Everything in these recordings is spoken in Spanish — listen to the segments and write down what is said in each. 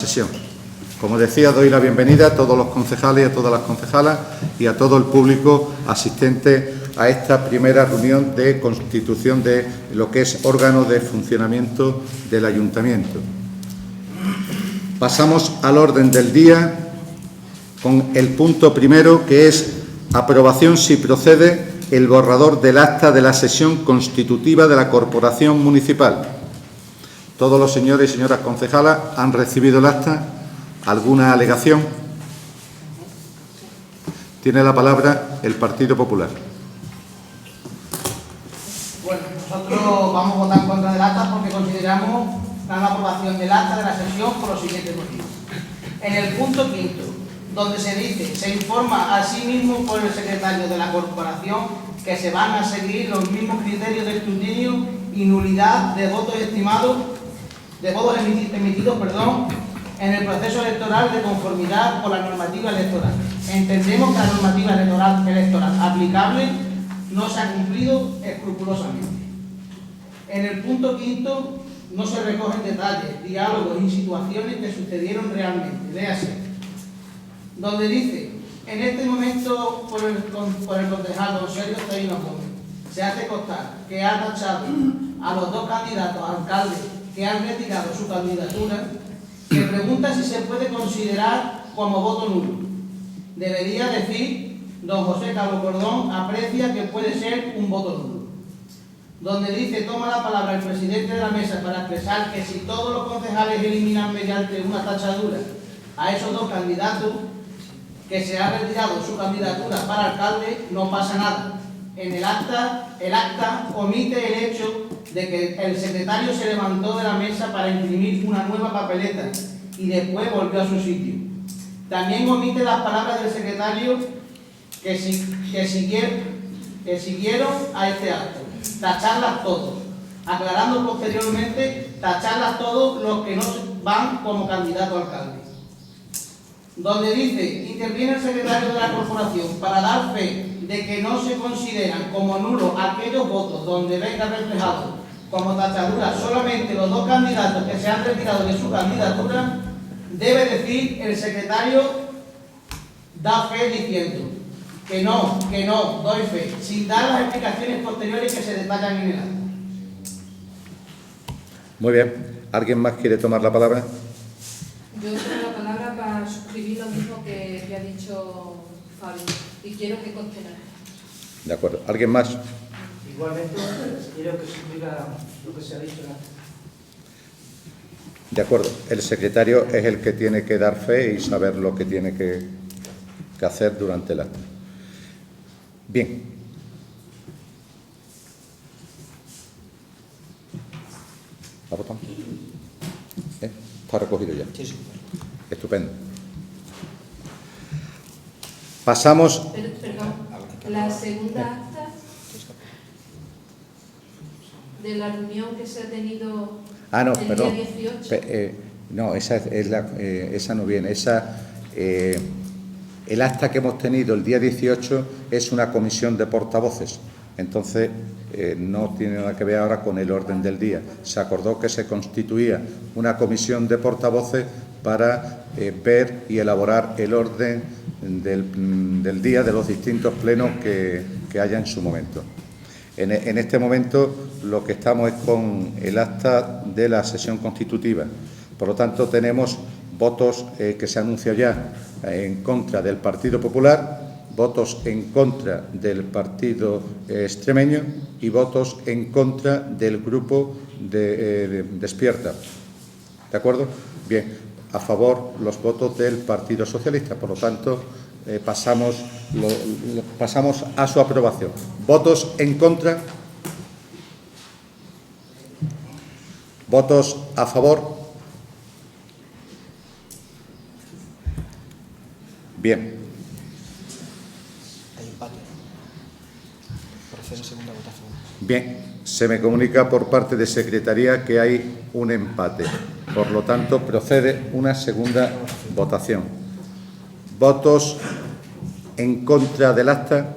Sesión. Como decía, doy la bienvenida a todos los concejales y a todas las concejalas y a todo el público asistente a esta primera reunión de constitución de lo que es órgano de funcionamiento del Ayuntamiento. Pasamos al orden del día con el punto primero, que es aprobación, si procede, el borrador del acta de la sesión constitutiva de la Corporación Municipal. Todos los señores y señoras concejalas han recibido el acta. ¿Alguna alegación? Tiene la palabra el Partido Popular. Bueno, nosotros vamos a votar en contra del acta porque consideramos la no aprobación del acta de la sesión por los siguientes motivos. En el punto quinto, donde se dice, se informa a sí mismo por el secretario de la corporación que se van a seguir los mismos criterios de escrutinio y nulidad de votos estimados, emitidos, en el proceso electoral de conformidad con la normativa electoral. Entendemos que la normativa electoral aplicable no se ha cumplido escrupulosamente. En el punto quinto no se recogen detalles, diálogos y situaciones que sucedieron realmente. Léase, donde dice, en este momento por el concejal don Sergio Taino Gómez, se hace constar que ha tachado a los dos candidatos a alcalde que han retirado su candidatura. Se pregunta si se puede considerar como voto nulo. Debería decir, don José Carlos Cordón aprecia que puede ser un voto nulo. Donde dice, toma la palabra el presidente de la mesa para expresar que si todos los concejales eliminan mediante una tachadura a esos dos candidatos que se ha retirado su candidatura para alcalde, no pasa nada. En el acta omite el hecho de que el secretario se levantó de la mesa para imprimir una nueva papeleta y después volvió a su sitio. También omite las palabras del secretario que siguieron a este acto. Tacharlas todos, aclarando posteriormente, tacharlas todos los que no van como candidato a alcalde. Donde dice, interviene el secretario de la corporación para dar fe de que no se consideran como nulos aquellos votos donde venga reflejado como tachadura solamente los dos candidatos que se han retirado de su candidatura. Debe decir el secretario, da fe diciendo que no, doy fe, sin dar las explicaciones posteriores que se detallan en el acta. Muy bien. ¿Alguien más quiere tomar la palabra? Yo tomo la palabra para suscribir lo mismo que ha dicho Fabio y quiero que conste nada. De acuerdo. ¿Alguien más? Igualmente, quiero que suscriba lo que se ha dicho. De acuerdo. El secretario es el que tiene que dar fe y saber lo que tiene que hacer durante el acto. Bien. ¿La votamos? Está recogido ya. Sí. Estupendo. Pasamos. Perdón, la segunda acta de la reunión que se ha tenido No, el perdón. día 18. No, esa no viene. El acta que hemos tenido el día 18 es una comisión de portavoces. Entonces, no tiene nada que ver ahora con el orden del día. Se acordó que se constituía una comisión de portavoces para ver y elaborar el orden del día de los distintos plenos que haya en su momento. En este momento lo que estamos es con el acta de la sesión constitutiva. Por lo tanto, tenemos votos que se anuncian ya en contra del Partido Popular, votos en contra del Partido Extremeño y votos en contra del Grupo de Despierta. ¿De acuerdo? Bien, a favor los votos del Partido Socialista. Por lo tanto, pasamos a su aprobación. ¿Votos en contra? ¿Votos a favor? Bien. Hay empate. Procede segunda votación. Bien, se me comunica por parte de Secretaría que hay un empate. Por lo tanto, procede una segunda votación. ¿Votos en contra del acta?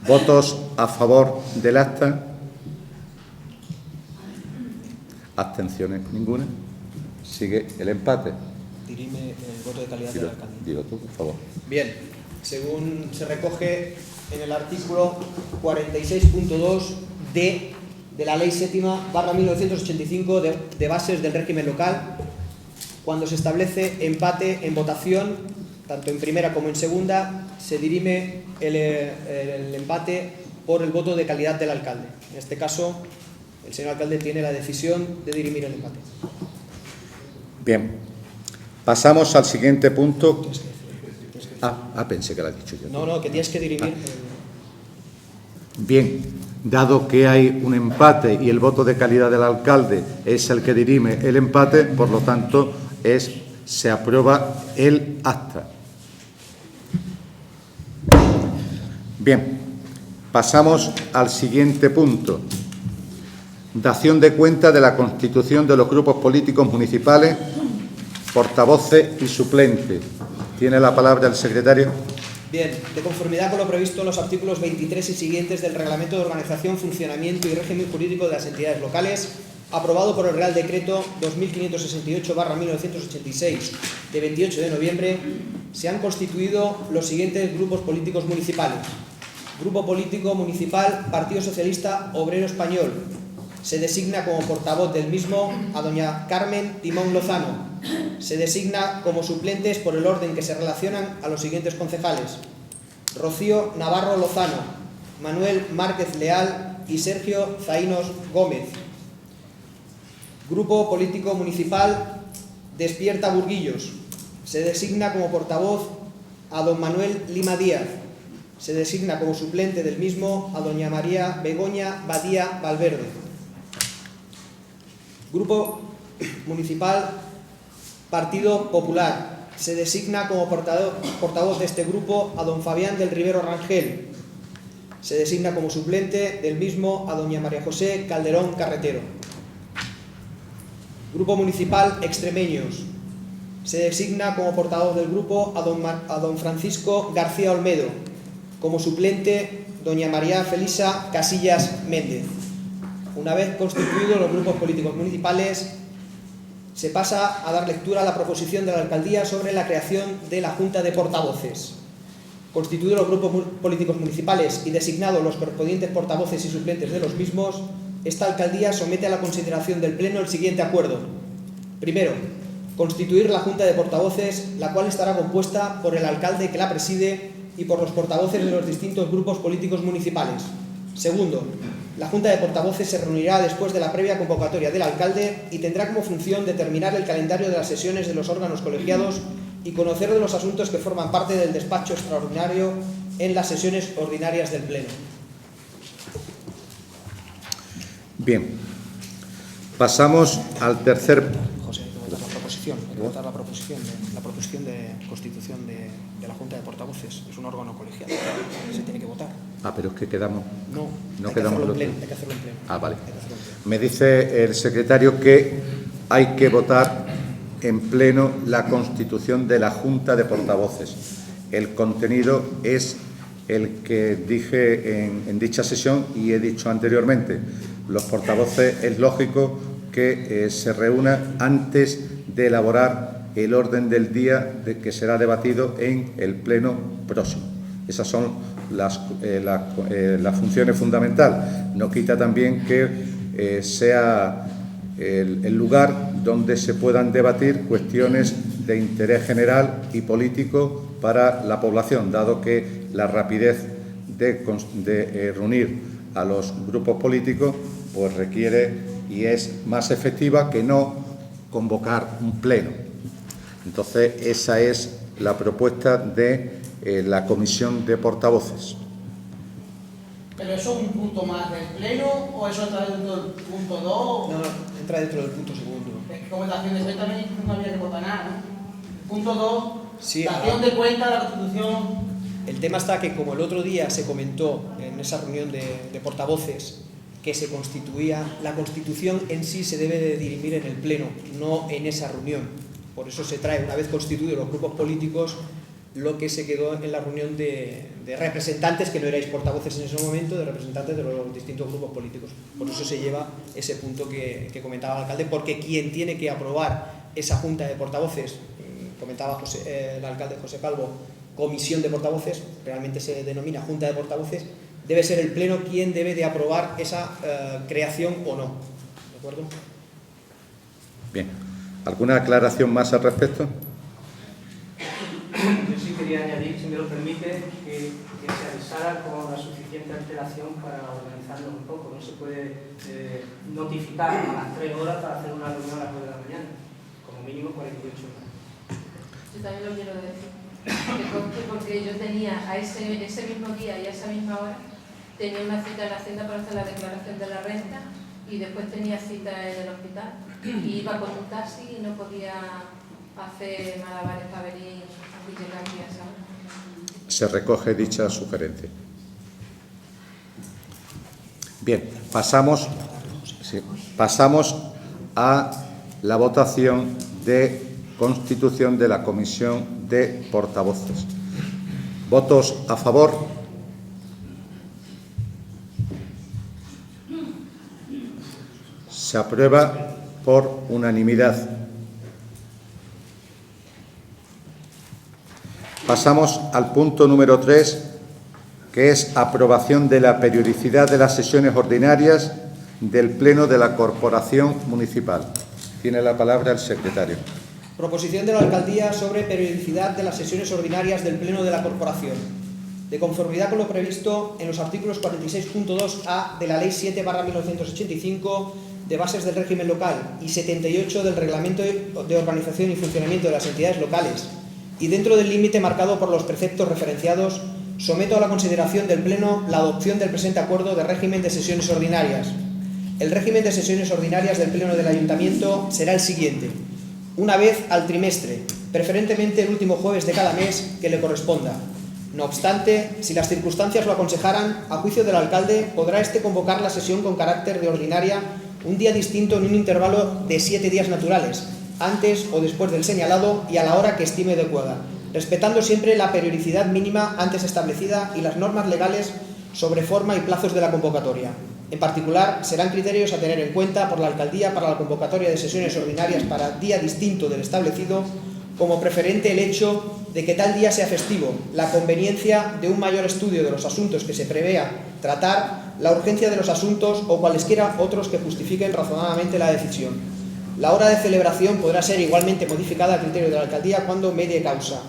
¿Votos a favor del acta? Abstenciones ninguna. Sigue el empate. Dirime el voto de calidad del alcalde. Dilo tú, por favor. Bien, según se recoge en el artículo 46.2d de la Ley 7/1985 de bases del régimen local, cuando se establece empate en votación, tanto en primera como en segunda, se dirime el empate por el voto de calidad del alcalde. En este caso, el señor alcalde tiene la decisión de dirimir el empate. Bien, pasamos al siguiente punto. Pensé que lo has dicho yo. No, que tienes que dirimir. Bien, dado que hay un empate y el voto de calidad del alcalde es el que dirime el empate, por lo tanto, se aprueba el acta. Bien, pasamos al siguiente punto. Dación de cuenta de la constitución de los grupos políticos municipales, portavoces y suplentes. Tiene la palabra el secretario. Bien, de conformidad con lo previsto en los artículos 23 y siguientes del Reglamento de Organización, Funcionamiento y Régimen Jurídico de las Entidades Locales, aprobado por el Real Decreto 2568/1986 de 28 de noviembre, se han constituido los siguientes grupos políticos municipales. Grupo Político Municipal Partido Socialista Obrero Español. Se designa como portavoz del mismo a doña Carmen Timón Lozano. Se designa como suplentes por el orden que se relacionan a los siguientes concejales: Rocío Navarro Lozano, Manuel Márquez Leal y Sergio Zaínos Gómez. Grupo Político Municipal Despierta Burguillos. Se designa como portavoz a don Manuel Lima Díaz. Se designa como suplente del mismo a doña María Begoña Badía Valverde. Grupo Municipal Partido Popular. Se designa como portavoz de este grupo a don Fabián del Rivero Rangel. Se designa como suplente del mismo a doña María José Calderón Carretero. Grupo Municipal Extremeños. Se designa como portavoz del grupo a don Francisco García Olmedo. Como suplente, doña María Felisa Casillas Méndez. Una vez constituidos los grupos políticos municipales, se pasa a dar lectura a la proposición de la alcaldía sobre la creación de la Junta de Portavoces. Constituidos los grupos políticos municipales y designados los correspondientes portavoces y suplentes de los mismos, esta alcaldía somete a la consideración del Pleno el siguiente acuerdo. Primero, constituir la Junta de Portavoces, la cual estará compuesta por el alcalde que la preside y por los portavoces de los distintos grupos políticos municipales. Segundo, la Junta de Portavoces se reunirá después de la previa convocatoria del alcalde y tendrá como función determinar el calendario de las sesiones de los órganos colegiados y conocer de los asuntos que forman parte del despacho extraordinario en las sesiones ordinarias del Pleno. Bien, pasamos al tercer. José, hay que votar la proposición. Hay que votar la proposición de constitución de la Junta de Portavoces. Es un órgano colegiado. Se tiene que votar. Pero es que quedamos. No No hay quedamos que los. hay que hacerlo en pleno. Vale. Hay que hacerlo en pleno. Me dice el secretario que hay que votar en pleno la constitución de la Junta de Portavoces. El contenido es el que dije en dicha sesión y he dicho anteriormente. Los portavoces es lógico que se reúnan antes de elaborar el orden del día que será debatido en el pleno próximo. Esas son las funciones fundamentales. No quita también que sea el lugar donde se puedan debatir cuestiones de interés general y político para la población, dado que la rapidez de reunir a los grupos políticos pues requiere y es más efectiva que no convocar un pleno. Entonces, esa es la propuesta de la Comisión de Portavoces. ¿Pero eso es un punto más del pleno o eso entra dentro del punto 2? No, entra dentro del punto segundo. Es que como dación de cuenta no había que votar nada, ¿no? Punto 2, Sí, dación de cuenta de la Constitución. El tema está que, como el otro día se comentó en esa reunión de portavoces, que se constituía, la Constitución en sí se debe de dirimir en el Pleno, no en esa reunión. Por eso se trae, una vez constituidos los grupos políticos, lo que se quedó en la reunión de representantes, que no erais portavoces en ese momento, de representantes de los distintos grupos políticos. Por eso se lleva ese punto que comentaba el alcalde, porque quien tiene que aprobar esa junta de portavoces, comentaba el alcalde José Calvo, comisión de portavoces, realmente se denomina junta de portavoces, debe ser el pleno quien debe de aprobar esa creación o no. ¿De acuerdo? Bien. ¿Alguna aclaración más al respecto? Yo sí quería añadir, si me lo permite, que se avisara con la suficiente antelación para organizarlo un poco. No se puede notificar a las 3 horas para hacer una reunión a las 9 de la mañana, como mínimo 48 horas. Yo también lo quiero decir, que conste, porque yo tenía a ese mismo día y a esa misma hora, tenía una cita en la Hacienda para hacer la declaración de la renta y después tenía cita en el hospital y iba con un taxi y no podía hacer malabares para venir y llegar aquí a esa hora. Se recoge dicha sugerencia. Bien, pasamos a la votación de constitución de la comisión de portavoces. ¿Votos a favor? Se aprueba por unanimidad. Pasamos al punto número 3, que es aprobación de la periodicidad de las sesiones ordinarias del Pleno de la Corporación Municipal. Tiene la palabra el secretario. Proposición de la Alcaldía sobre periodicidad de las sesiones ordinarias del Pleno de la Corporación. De conformidad con lo previsto en los artículos 46.2a de la Ley 7/1985 de bases del régimen local y 78 del Reglamento de Organización y Funcionamiento de las Entidades Locales, y dentro del límite marcado por los preceptos referenciados, someto a la consideración del Pleno la adopción del presente acuerdo de régimen de sesiones ordinarias. El régimen de sesiones ordinarias del Pleno del Ayuntamiento será el siguiente: una vez al trimestre, preferentemente el último jueves de cada mes que le corresponda. No obstante, si las circunstancias lo aconsejaran, a juicio del alcalde, podrá éste convocar la sesión con carácter de ordinaria un día distinto en un intervalo de 7 días naturales, antes o después del señalado y a la hora que estime adecuada, respetando siempre la periodicidad mínima antes establecida y las normas legales sobre forma y plazos de la convocatoria. En particular, serán criterios a tener en cuenta por la Alcaldía para la convocatoria de sesiones ordinarias para día distinto del establecido, como preferente el hecho de que tal día sea festivo, la conveniencia de un mayor estudio de los asuntos que se prevea tratar, la urgencia de los asuntos o cualesquiera otros que justifiquen razonablemente la decisión. La hora de celebración podrá ser igualmente modificada a criterio de la Alcaldía cuando medie causa.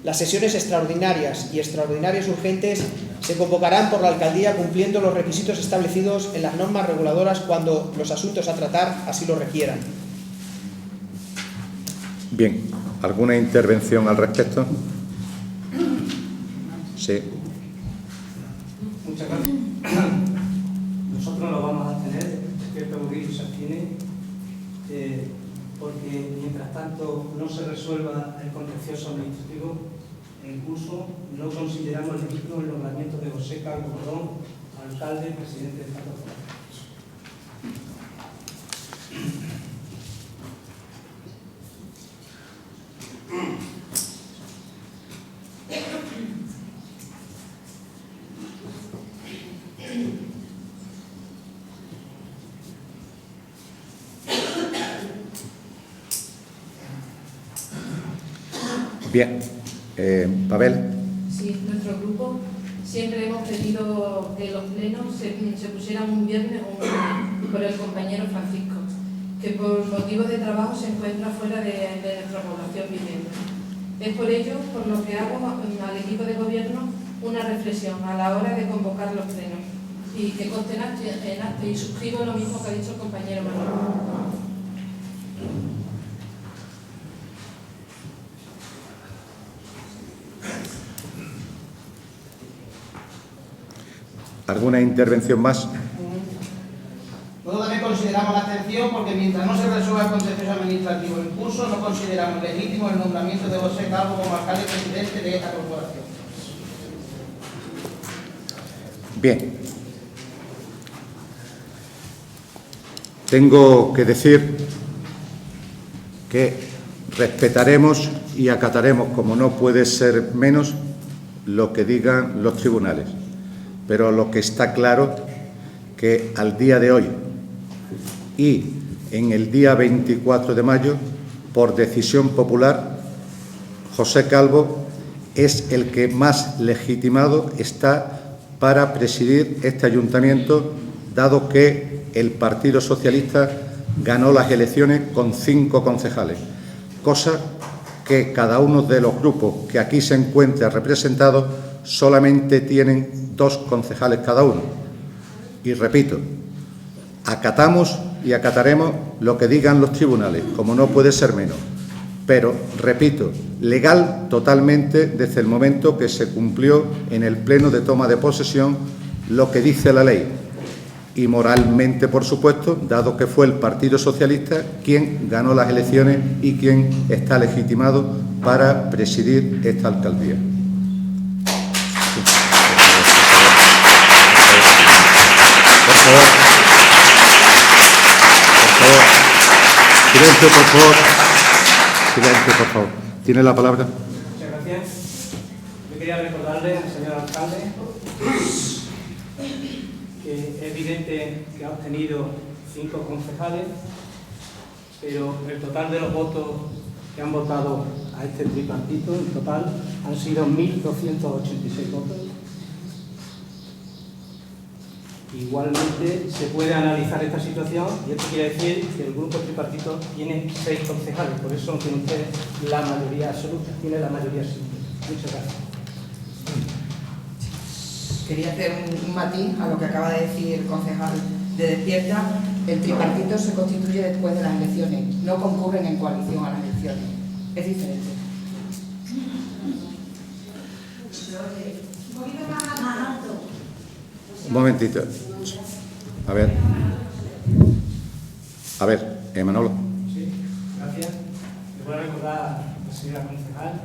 Las sesiones extraordinarias y extraordinarias urgentes se convocarán por la Alcaldía cumpliendo los requisitos establecidos en las normas reguladoras cuando los asuntos a tratar así lo requieran. Bien, ¿alguna intervención al respecto? Sí. Muchas gracias. Nosotros lo vamos a tener, cierto Gurrillo se abstiene, porque mientras tanto no se resuelva el contencioso administrativo, en curso no consideramos legítimo el nombramiento de José Calvo Cordón, alcalde, presidente del Estado. Bien. Pavel. Sí, nuestro grupo siempre hemos pedido que los plenos se pusieran un viernes o un lunes por el compañero Francisco, que por motivos de trabajo se encuentra fuera de nuestra población vivienda. Es por ello por lo que hago al equipo de gobierno una reflexión a la hora de convocar los plenos y que conste en acta, y suscribo lo mismo que ha dicho el compañero Manuel. ¿Alguna intervención más? Nosotros también consideramos la abstención porque mientras no se resuelva el contencioso administrativo en curso, no consideramos legítimo el nombramiento de José Calvo como alcalde presidente de esta corporación. Bien. Tengo que decir que respetaremos y acataremos, como no puede ser menos, lo que digan los tribunales. Pero lo que está claro que al día de hoy y en el día 24 de mayo, por decisión popular, José Calvo es el que más legitimado está para presidir este ayuntamiento, dado que el Partido Socialista ganó las elecciones con 5 concejales, cosa que cada uno de los grupos que aquí se encuentra representados solamente tienen 2 concejales cada uno. Y repito, acatamos y acataremos lo que digan los tribunales, como no puede ser menos. Pero, repito, legal totalmente desde el momento que se cumplió en el pleno de toma de posesión lo que dice la ley. Y moralmente, por supuesto, dado que fue el Partido Socialista quien ganó las elecciones y quien está legitimado para presidir esta alcaldía. Por favor. Silencio, por favor. Silencio, por favor. ¿Tiene la palabra? Muchas gracias. Yo quería recordarle al señor alcalde que es evidente que ha obtenido 5 concejales, pero el total de los votos que han votado a este tripartito, en total, han sido 1.286 votos. Igualmente se puede analizar esta situación y esto quiere decir que el grupo tripartito tiene 6 concejales, por eso no tiene usted la mayoría absoluta, tiene la mayoría absoluta. Muchas gracias. Quería hacer un matiz a lo que acaba de decir el concejal de Despierta. El tripartito se constituye después de las elecciones, no concurren en coalición a las elecciones. Es diferente. Un momentito. A ver, Manolo. Sí, gracias. Le voy a recordar a la señora concejal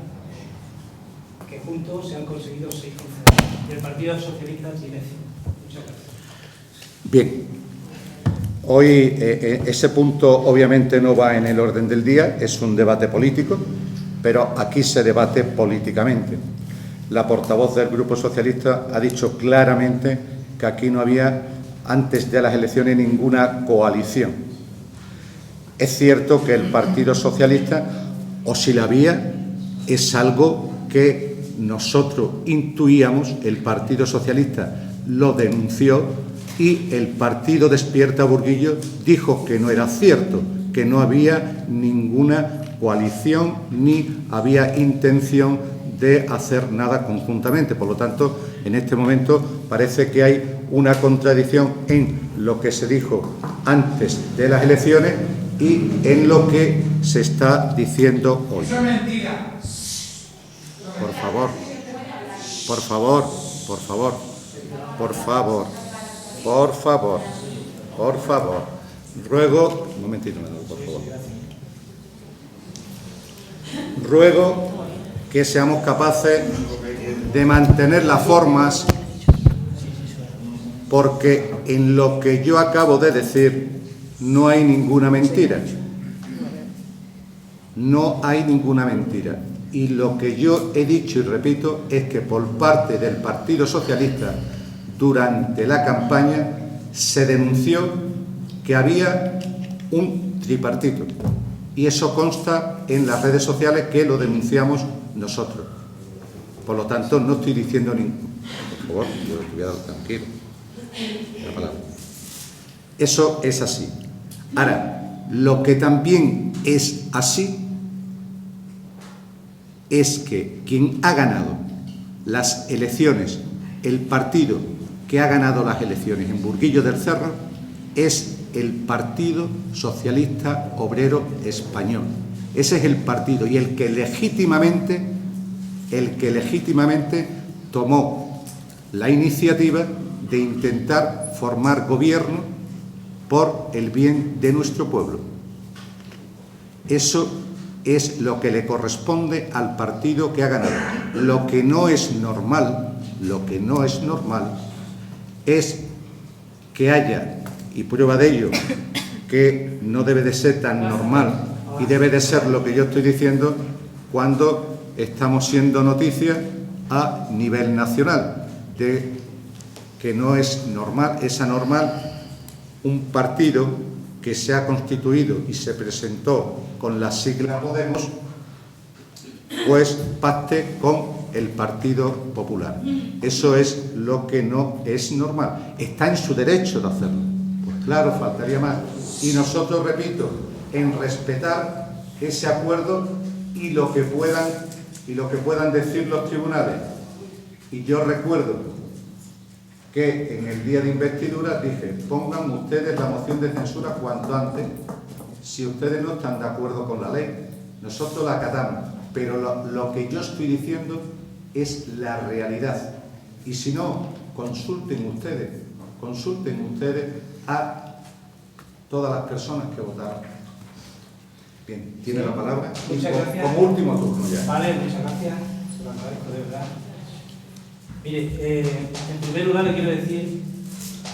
que juntos se han conseguido 6 concejales y el Partido Socialista tiene 5. Muchas gracias. Bien. Hoy ese punto obviamente no va en el orden del día, es un debate político, pero aquí se debate políticamente. La portavoz del Grupo Socialista ha dicho claramente que aquí no había, antes de las elecciones, ninguna coalición. Es cierto que el Partido Socialista, o si la había, es algo que nosotros intuíamos, el Partido Socialista lo denunció y el Partido Despierta Burguillo dijo que no era cierto, que no había ninguna coalición ni había intención de hacer nada conjuntamente. Por lo tanto, en este momento parece que hay una contradicción en lo que se dijo antes de las elecciones y en lo que se está diciendo hoy. Eso es mentira. Por favor, por favor, por favor, por favor, por favor, por favor. Ruego, un momentito, por favor. Ruego que seamos capaces de mantener las formas, porque en lo que yo acabo de decir no hay ninguna mentira. No hay ninguna mentira. Y lo que yo he dicho y repito es que por parte del Partido Socialista durante la campaña se denunció que había un tripartito. Y eso consta en las redes sociales que lo denunciamos nosotros. Por lo tanto, no estoy diciendo ningún... Por favor, yo te voy a dar tranquilo. La palabra. Eso es así. Ahora, lo que también es así es que quien ha ganado las elecciones, el partido que ha ganado las elecciones en Burguillo del Cerro, es el Partido Socialista Obrero Español. Ese es el partido y el que legítimamente tomó la iniciativa de intentar formar gobierno por el bien de nuestro pueblo. Eso es lo que le corresponde al partido que ha ganado. Lo que no es normal es que haya, y prueba de ello, que no debe de ser tan normal y debe de ser lo que yo estoy diciendo, cuando estamos siendo noticia a nivel nacional de que no es normal, es anormal un partido que se ha constituido y se presentó con la sigla Podemos, pues pacte con el Partido Popular. Eso es lo que no es normal. Está en su derecho de hacerlo. Pues claro, faltaría más. Y nosotros, repito, en respetar ese acuerdo y lo que puedan decir los tribunales. Y yo recuerdo que en el día de investidura dije, pongan ustedes la moción de censura cuanto antes, si ustedes no están de acuerdo con la ley. Nosotros la acatamos, pero lo que yo estoy diciendo es la realidad. Y si no, consulten ustedes a todas las personas que votaron. Bien, tiene la palabra. Muchas gracias. Como último turno ya. Vale, muchas gracias. Se lo agradezco, de verdad. Mire, en primer lugar le quiero decir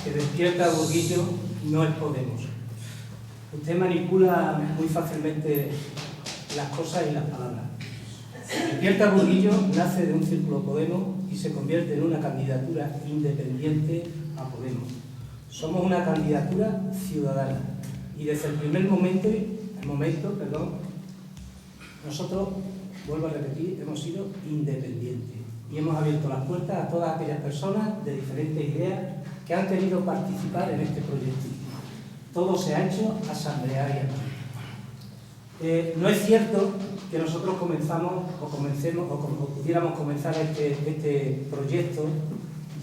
que Despierta Burguillo no es Podemos. Usted manipula muy fácilmente las cosas y las palabras. Despierta Burguillo nace de un círculo Podemos y se convierte en una candidatura independiente a Podemos. Somos una candidatura ciudadana y desde el primer momento, nosotros, vuelvo a repetir, hemos sido independientes y hemos abierto las puertas a todas aquellas personas de diferentes ideas que han querido participar en este proyecto. Todo se ha hecho asambleariamente. No es cierto que nosotros pudiéramos comenzar este proyecto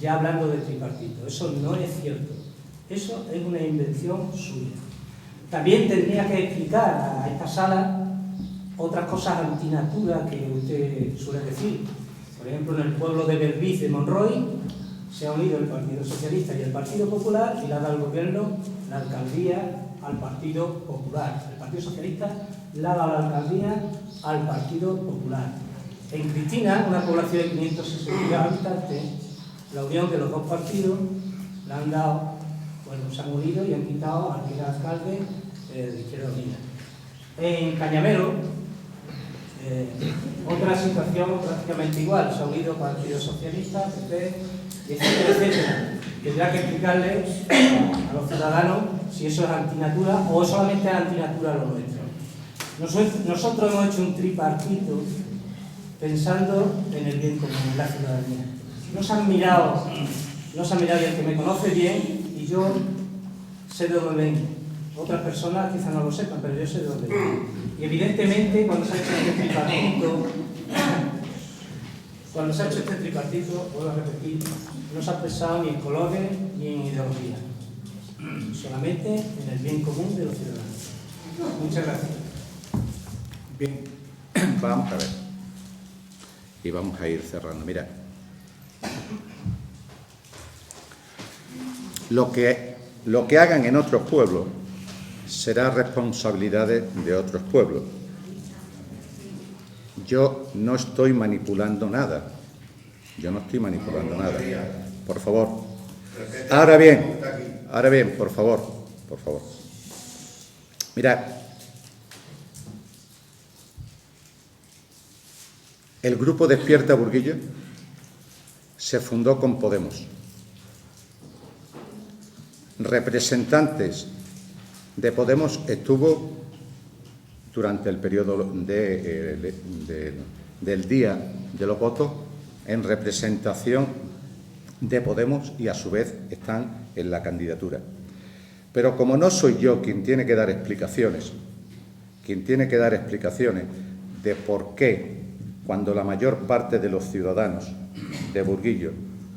ya hablando de tripartito. Eso no es cierto. Eso es una invención suya. También tendría que explicar a esta sala otras cosas antinatura que usted suele decir. Por ejemplo, en el pueblo de Belviz de Monroy se ha unido el Partido Socialista y el Partido Popular y le ha dado el gobierno, la alcaldía, al Partido Popular. El Partido Socialista le ha dado la alcaldía al Partido Popular. En Cristina, una población de 560 habitantes, la unión de los dos partidos le han dado, se han unido y han quitado al que era alcalde de Izquierda Unida. En Cañamero, otra situación prácticamente igual, se ha unido el Partido Socialista, PP, etcétera, etcétera. Tendrá que explicarle a los ciudadanos si eso es antinatura o solamente es antinatura lo nuestro. Nosotros hemos hecho un tripartito pensando en el bien común, en la ciudadanía. Nos han mirado y el que me conoce bien, y yo sé de dónde vengo. Otras personas quizás no lo sepan, pero yo sé de dónde vengo. Y evidentemente cuando se ha hecho este tripartito, vuelvo a repetir, no se ha pensado ni en colores ni en ideología, solamente en el bien común de los ciudadanos. Muchas gracias. Bien, vamos a ver. Y vamos a ir cerrando. Mira, lo que hagan en otros pueblos será responsabilidad de otros pueblos. Yo no estoy manipulando nada. Por favor. Ahora bien, por favor. Mirad, el grupo Despierta Burguillo se fundó con Podemos. Representantes de Podemos estuvo durante el periodo del día de los votos en representación de Podemos y a su vez están en la candidatura. Pero como no soy yo quien tiene que dar explicaciones de por qué, cuando la mayor parte de los ciudadanos de Burguillo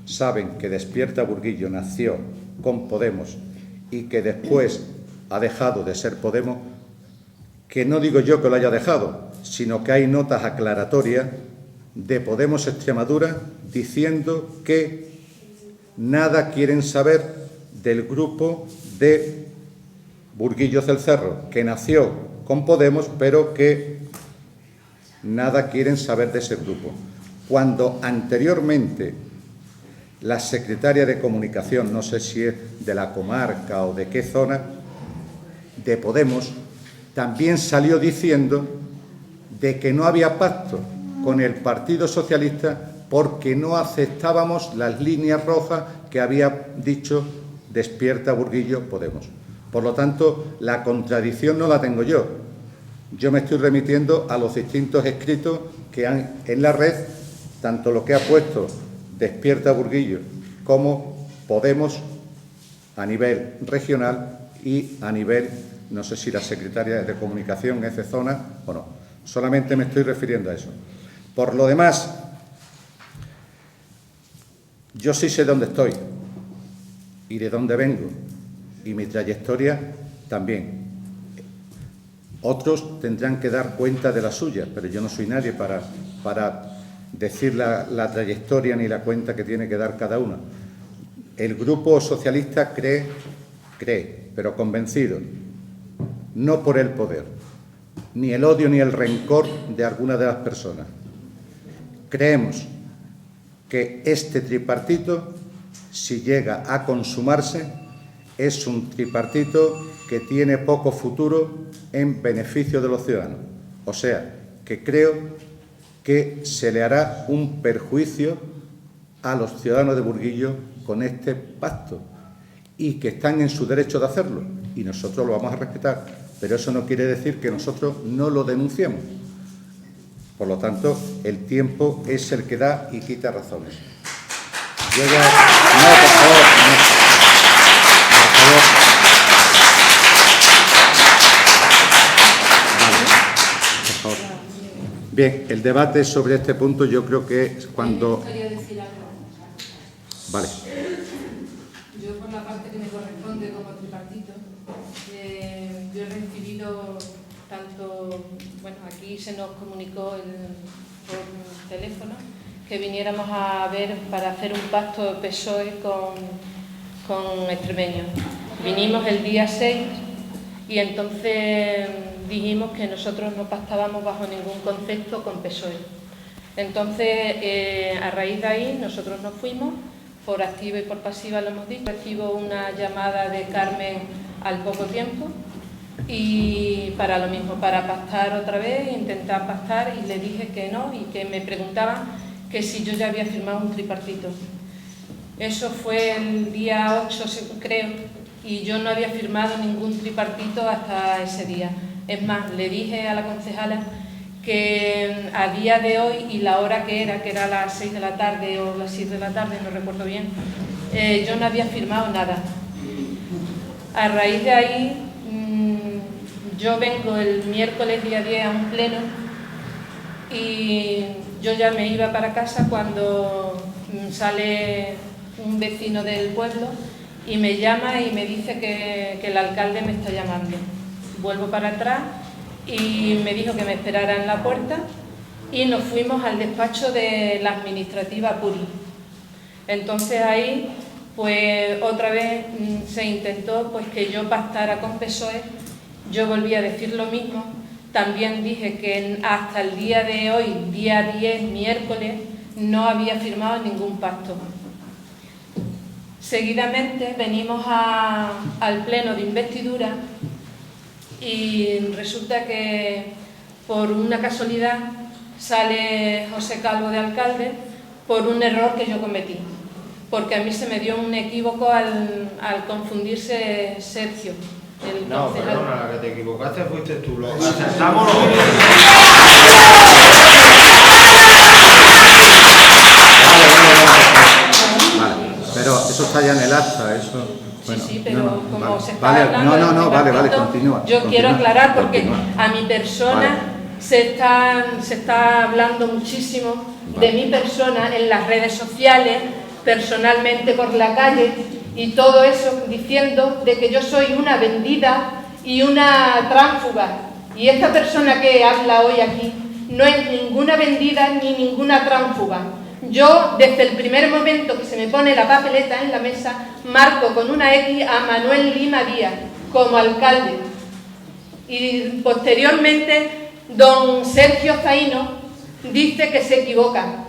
saben que Despierta Burguillo nació con Podemos y que después ha dejado de ser Podemos, que no digo yo que lo haya dejado, sino que hay notas aclaratorias de Podemos Extremadura diciendo que nada quieren saber del grupo de Burguillos del Cerro, que nació con Podemos, pero que nada quieren saber de ese grupo. Cuando anteriormente la secretaria de Comunicación, no sé si es de la comarca o de qué zona, de Podemos, también salió diciendo de que no había pacto con el Partido Socialista porque no aceptábamos las líneas rojas que había dicho Despierta Burguillo Podemos. Por lo tanto, la contradicción no la tengo yo. Yo me estoy remitiendo a los distintos escritos que han en la red, tanto lo que ha puesto Despierta Burguillo como Podemos a nivel regional y a nivel, no sé si la secretaria de Comunicación es de zona o no. Solamente me estoy refiriendo a eso. Por lo demás, yo sí sé dónde estoy y de dónde vengo, y mi trayectoria también. Otros tendrán que dar cuenta de la suya, pero yo no soy nadie para decir la trayectoria ni la cuenta que tiene que dar cada uno. El Grupo Socialista cree, pero convencido, no por el poder, ni el odio ni el rencor de alguna de las personas. Creemos que este tripartito, si llega a consumarse, es un tripartito que tiene poco futuro en beneficio de los ciudadanos. O sea, que creo que se le hará un perjuicio a los ciudadanos de Burguillo con este pacto y que están en su derecho de hacerlo y nosotros lo vamos a respetar, pero eso no quiere decir que nosotros no lo denunciemos. Por lo tanto, el tiempo es el que da y quita razones. Yo ya... No, por favor, no. Por favor. Vale, por favor. Bien, el debate sobre este punto yo creo que es cuando... Quería decir algo. Vale. Yo, por la parte que me corresponde como tripartito, yo he recibido tanto, bueno, aquí se nos comunicó por teléfono que viniéramos a ver para hacer un pacto PSOE con extremeños. Vinimos el día 6 y entonces dijimos que nosotros no pactábamos bajo ningún concepto con PSOE. Entonces, a raíz de ahí, nosotros nos fuimos, por activa y por pasiva lo hemos dicho. Recibo una llamada de Carmen al poco tiempo y para lo mismo, para pactar otra vez, intentar pactar, y le dije que no y que me preguntaban que si yo ya había firmado un tripartito. Eso fue el día 8, creo, y yo no había firmado ningún tripartito hasta ese día. Es más, le dije a la concejala que a día de hoy y la hora que era las 6 de la tarde o las 7 de la tarde, no recuerdo bien, yo no había firmado nada. A raíz de ahí, yo vengo el miércoles día 10 a un pleno y yo ya me iba para casa cuando sale un vecino del pueblo y me llama y me dice que el alcalde me está llamando. Vuelvo para atrás y me dijo que me esperara en la puerta y nos fuimos al despacho de la administrativa Puri. Entonces ahí, pues otra vez se intentó pues que yo pactara con PSOE. Yo volví a decir lo mismo. También dije que hasta el día de hoy, día 10, miércoles, no había firmado ningún pacto. Seguidamente venimos al pleno de investidura y resulta que por una casualidad sale José Calvo de alcalde por un error que yo cometí, porque a mí se me dio un equívoco al confundirse Sergio. No, perdona, la que te equivocaste fuiste tú. Lo aceptamos lo que Vale, pero eso está ya en el acta, eso... Bueno, sí, pero no, como vale, se está vale, hablando vale, continúa. Yo quiero aclarar porque a mi persona vale. se está hablando muchísimo de mi persona en las redes sociales, personalmente por la calle, y todo eso diciendo de que yo soy una vendida y una tránsfuga. Y esta persona que habla hoy aquí no es ninguna vendida ni ninguna tránsfuga. Yo, desde el primer momento que se me pone la papeleta en la mesa, marco con una X a Manuel Lima Díaz como alcalde. Y posteriormente, don Sergio Zaino dice que se equivoca,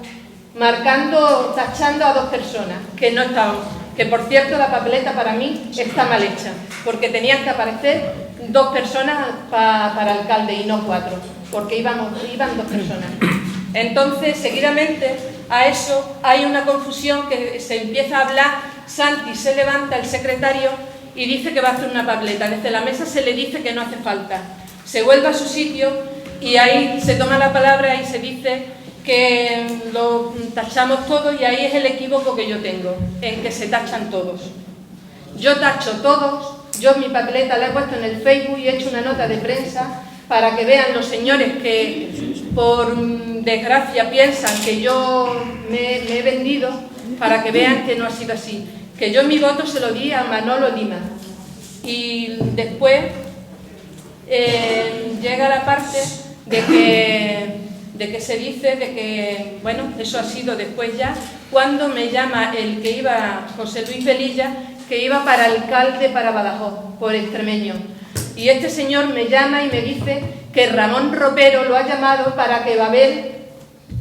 tachando a dos personas que no estaban. Que por cierto, la papeleta para mí está mal hecha, porque tenían que aparecer 2 personas para alcalde y no 4, porque iban 2 personas. Entonces, seguidamente a eso hay una confusión que se empieza a hablar. Santi se levanta, el secretario, y dice que va a hacer una papeleta. Desde la mesa se le dice que no hace falta. Se vuelve a su sitio y ahí se toma la palabra y se dice que lo tachamos todos, y ahí es el equívoco que yo tengo, en que se tachan todos. Yo tacho todos, yo mi papeleta la he puesto en el Facebook y he hecho una nota de prensa para que vean los señores que por desgracia piensan que yo me he vendido, para que vean que no ha sido así. Que yo mi voto se lo di a Manolo Lima. Y después llega la parte de que se dice de que, bueno, eso ha sido después ya, cuando me llama el que iba, José Luis Velilla, que iba para alcalde para Badajoz, por extremeño. Y este señor me llama y me dice que Ramón Ropero lo ha llamado para que Babel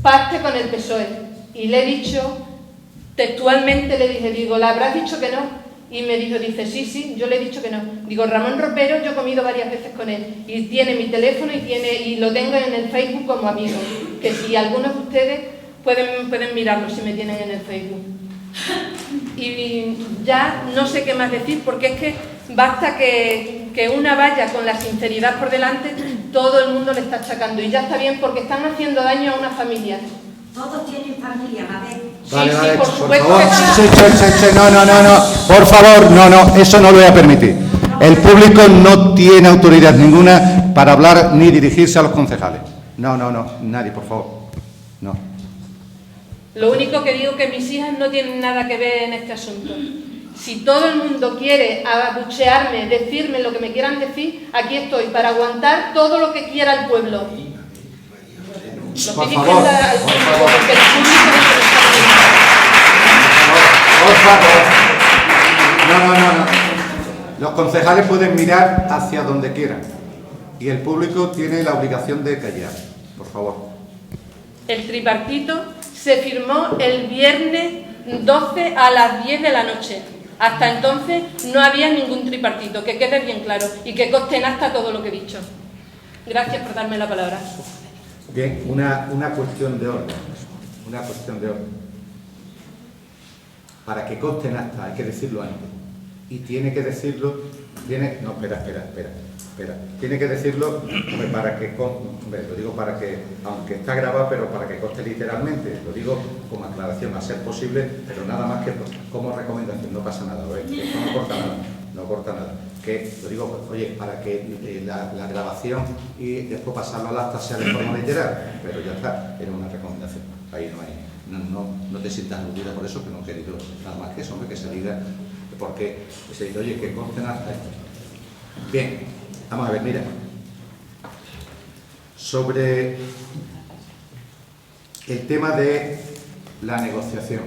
pacte con el PSOE. Y le he dicho, textualmente le dije, digo, ¿le habrás dicho que no? Y me dice, sí, yo le he dicho que no. Digo, Ramón Ropero, yo he comido varias veces con él, y tiene mi teléfono y lo tengo en el Facebook como amigo, que si algunos de ustedes pueden mirarlo si me tienen en el Facebook. Y ya no sé qué más decir, porque es que basta que una vaya con la sinceridad por delante, todo el mundo le está achacando, y ya está bien, porque están haciendo daño a una familia. Todos tienen familia, Mabel. Vale, Sí, vale, por supuesto favor. que sí. Sí, no, por favor, no, eso no lo voy a permitir. El público no tiene autoridad ninguna para hablar ni dirigirse a los concejales. No, nadie, por favor, no. Lo único que digo es que mis hijas no tienen nada que ver en este asunto. Si todo el mundo quiere abuchearme, decirme lo que me quieran decir, aquí estoy para aguantar todo lo que quiera el pueblo. Por favor, no. Los concejales pueden mirar hacia donde quieran y el público tiene la obligación de callar. Por favor. El tripartito se firmó el viernes 12 a las 10 de la noche. Hasta entonces no había ningún tripartito, que quede bien claro y que conste en acta todo lo que he dicho. Gracias por darme la palabra. Bien, una cuestión de orden. Para que conste en acta hay que decirlo antes. Y tiene que decirlo... No, espera. Tiene que decirlo para que... lo digo para que... Aunque está grabado, pero para que conste literalmente. Lo digo como aclaración, a ser posible, pero nada más que como recomendación. No pasa nada, ¿ves? Esto no corta nada. Que lo digo, oye, para que la grabación y después pasarlo al acta sea de forma literal, pero ya está, era una recomendación. Ahí no hay... No te sientas aludida por eso, que no he querido nada más que eso, hombre, que se diga, porque se dice, oye, que consten hasta esto. Bien, vamos a ver, mira. Sobre el tema de la negociación.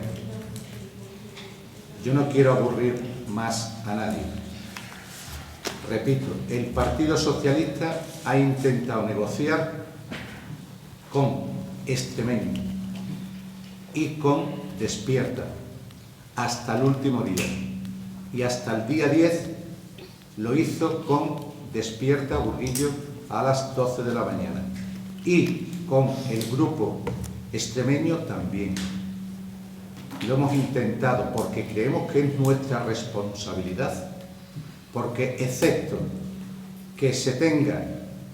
Yo no quiero aburrir más a nadie. Repito, el Partido Socialista ha intentado negociar con Extremeño y con Despierta hasta el último día, y hasta el día 10 lo hizo con Despierta Burguillo a las 12 de la mañana y con el grupo extremeño también. Lo hemos intentado porque creemos que es nuestra responsabilidad, porque excepto que se tenga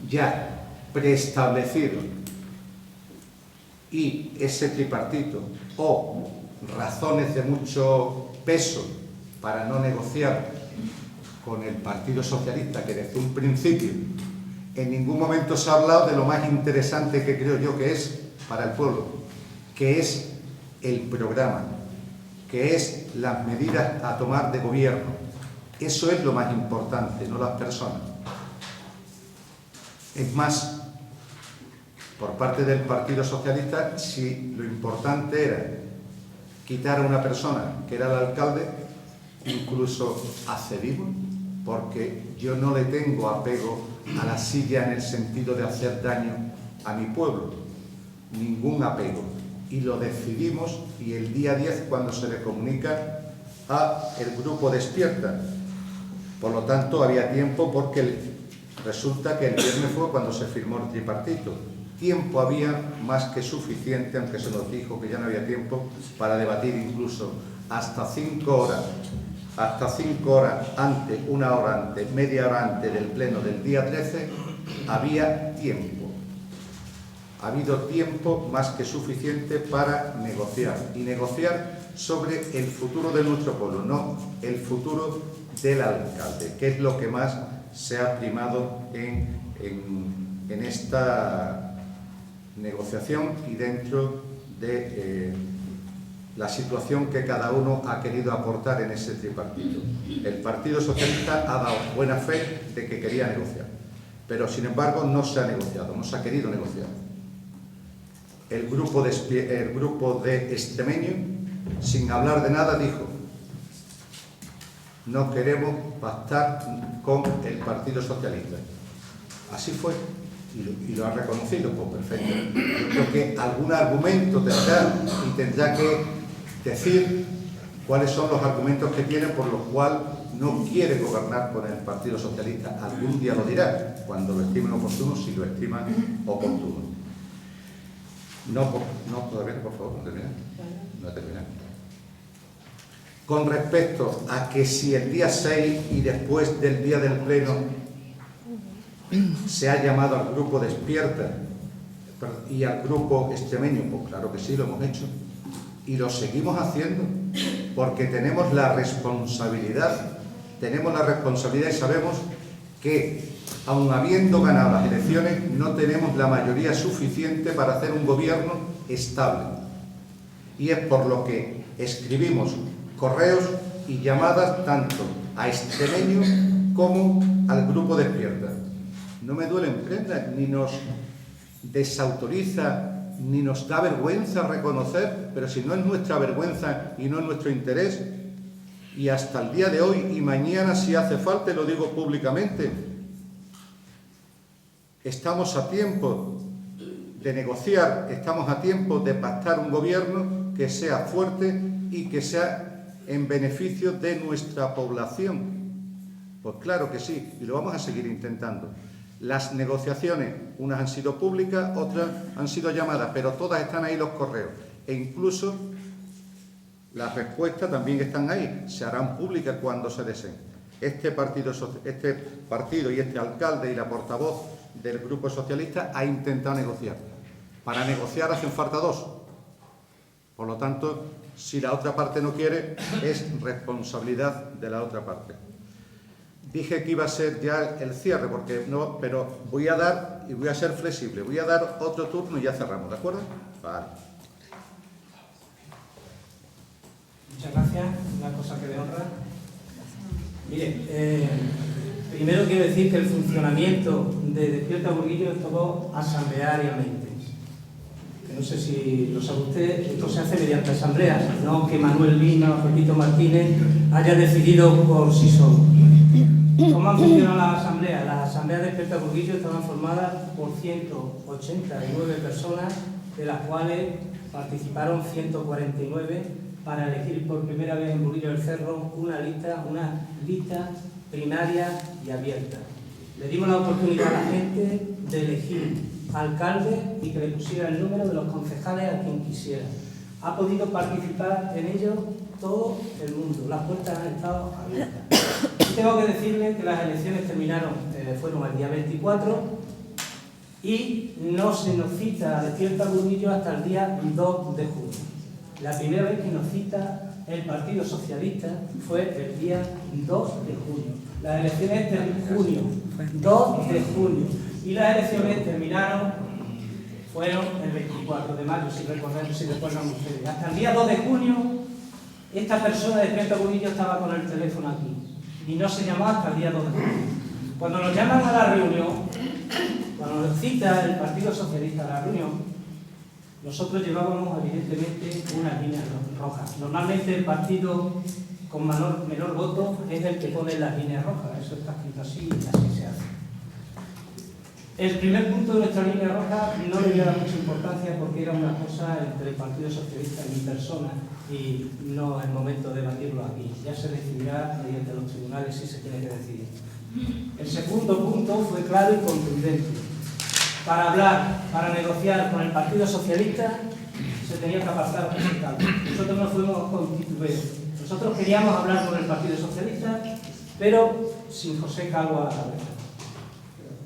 ya preestablecido y ese tripartito o razones de mucho peso para no negociar con el Partido Socialista, que desde un principio en ningún momento se ha hablado de lo más interesante que creo yo que es para el pueblo, que es el programa, que es las medidas a tomar de gobierno. Eso es lo más importante, no las personas. Es más, por parte del Partido Socialista, si lo importante era quitar a una persona que era el alcalde, incluso accedimos, porque yo no le tengo apego a la silla en el sentido de hacer daño a mi pueblo, ningún apego, y lo decidimos, y el día 10 cuando se le comunica a el grupo Despierta. Por lo tanto, había tiempo porque Resulta que el viernes fue cuando se firmó el tripartito. Tiempo había más que suficiente, aunque se nos dijo que ya no había tiempo, para debatir incluso hasta 5 horas. Hasta 5 horas antes, 1 hora antes, media hora antes del pleno del día 13, había tiempo. Ha habido tiempo más que suficiente para negociar. Y negociar sobre el futuro de nuestro pueblo, no el futuro del alcalde, que es lo que más se ha primado en esta negociación y dentro de la situación que cada uno ha querido aportar en ese tripartito. El Partido Socialista ha dado buena fe de que quería negociar, pero sin embargo no se ha negociado, no se ha querido negociar. El grupo de Extremeño, sin hablar de nada, dijo: no queremos pactar con el Partido Socialista. Así fue, y lo ha reconocido, pues perfecto. Yo creo que algún argumento tendrá que decir cuáles son los argumentos que tiene por los cuales no quiere gobernar con el Partido Socialista. Algún día lo dirá, cuando lo estimen oportuno, si lo estiman oportuno. No, todavía, por favor, no termina. No termina. Con respecto a que si el día 6 y después del día del pleno se ha llamado al grupo Despierta y al grupo Extremeño, pues claro que sí, lo hemos hecho. Y lo seguimos haciendo, porque tenemos la responsabilidad y sabemos que, aun habiendo ganado las elecciones, no tenemos la mayoría suficiente para hacer un gobierno estable. Y es por lo que escribimos correos y llamadas tanto a Extremeño como al grupo Despierta. No me duele en prenda, ni nos desautoriza, ni nos da vergüenza reconocer, pero si no es nuestra vergüenza y no es nuestro interés, y hasta el día de hoy y mañana si hace falta, lo digo públicamente, estamos a tiempo de negociar, estamos a tiempo de pactar un gobierno que sea fuerte y que sea en beneficio de nuestra población. Pues claro que sí, y lo vamos a seguir intentando. Las negociaciones, unas han sido públicas, otras han sido llamadas, pero todas están ahí los correos. E incluso las respuestas también están ahí, se harán públicas cuando se deseen. Este partido y este alcalde y la portavoz del Grupo Socialista ha intentado negociar. Para negociar hacen falta 2. Por lo tanto, si la otra parte no quiere, es responsabilidad de la otra parte. Dije que iba a ser ya el cierre, pero voy a dar, y voy a ser flexible, voy a dar otro turno y ya cerramos, ¿de acuerdo? Vale. Muchas gracias, una cosa que me honra. Mire, primero quiero decir que el funcionamiento de Despierta Burguillo es todo asambleariamente. No sé si lo sabe usted, esto se hace mediante asambleas, no que Manuel Lima o Pepito Martínez haya decidido por sí solo. ¿Cómo han funcionado las asambleas? Las asambleas de Despierta Burguillo estaban formadas por 189 personas, de las cuales participaron 149 para elegir por primera vez en Burguillo del Cerro una lista primaria y abierta. Le dimos la oportunidad a la gente de elegir alcalde y que le pusiera el número de los concejales a quien quisiera. Ha podido participar en ello todo el mundo, las puertas han estado abiertas. Y tengo que decirle que las elecciones fueron el día 24 y no se nos cita a Despierta Burguillo hasta el día 2 de junio. La primera vez que nos cita el Partido Socialista fue el día 2 de junio. Las elecciones de junio, 2 de junio. Y las elecciones fueron el 24 de mayo, si recuerdan ustedes. Hasta el día 2 de junio, esta persona de Despierta Burguillo estaba con el teléfono aquí. Y no se llamó hasta el día 2 de junio. Cuando nos llaman a la reunión, cuando nos cita el Partido Socialista a la reunión, nosotros llevábamos evidentemente unas líneas rojas. Normalmente el partido con menor voto es el que pone las líneas rojas. Eso está escrito así y así se hace. El primer punto de nuestra línea roja no le voy a dar mucha importancia porque era una cosa entre el Partido Socialista y mi persona y no es momento de debatirlo aquí. Ya se decidirá mediante los tribunales si se tiene que decidir. El segundo punto fue claro y contundente. Para hablar, para negociar con el Partido Socialista, se tenía que apartar a José Calvo. Nosotros no fuimos con titubeo. Nosotros queríamos hablar con el Partido Socialista, pero sin José Calvo a la cabeza.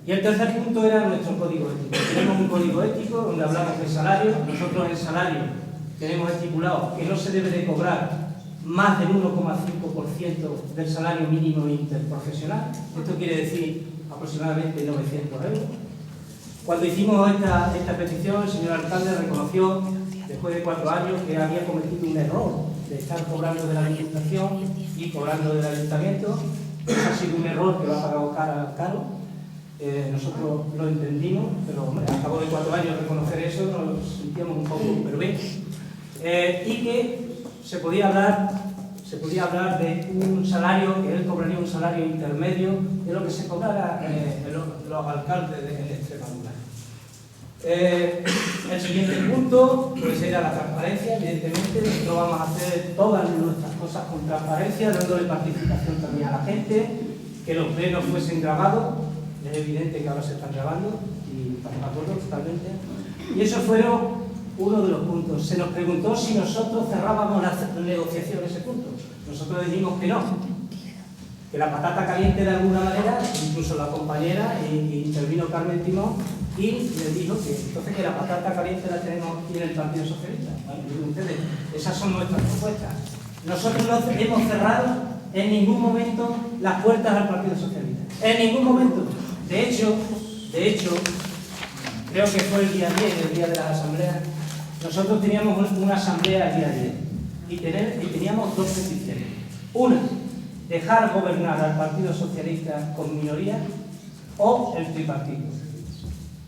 Y el tercer punto era nuestro código ético. Tenemos un código ético donde hablamos de salario. Nosotros en salario tenemos estipulado que no se debe de cobrar más del 1,5% del salario mínimo interprofesional. Esto quiere decir aproximadamente 900 euros. Cuando hicimos esta petición, el señor alcalde reconoció, después de 4 años, que había cometido un error de estar cobrando de la Administración y cobrando del Ayuntamiento. Ha sido un error que lo ha pagado caro. Nosotros lo entendimos, pero hombre, al cabo de 4 años reconocer eso nos sentíamos un poco, pero bien. Y que se podía hablar de un salario, que él cobraría un salario intermedio de lo que se cobrara los alcaldes de Extremadura. El siguiente punto pues era la transparencia. Evidentemente nosotros vamos a hacer todas nuestras cosas con transparencia, dándole participación también a la gente, que los plenos fuesen grabados. Es evidente que ahora se están grabando y estamos de acuerdo totalmente. Y eso fueron uno de los puntos. Se nos preguntó si nosotros cerrábamos la negociación en ese punto. Nosotros dijimos que no, que la patata caliente de alguna manera, incluso la compañera, y intervino Carmen Timón, y les dijo que entonces que la patata caliente la tenemos aquí en el Partido Socialista. Bueno, miren ustedes, esas son nuestras propuestas. Nosotros no hemos cerrado en ningún momento las puertas al Partido Socialista. En ningún momento. De hecho, creo que fue el día 10, el día de las asambleas, nosotros teníamos una asamblea el día 10 y teníamos 2 peticiones. Una, dejar gobernar al Partido Socialista con minoría o el tripartito.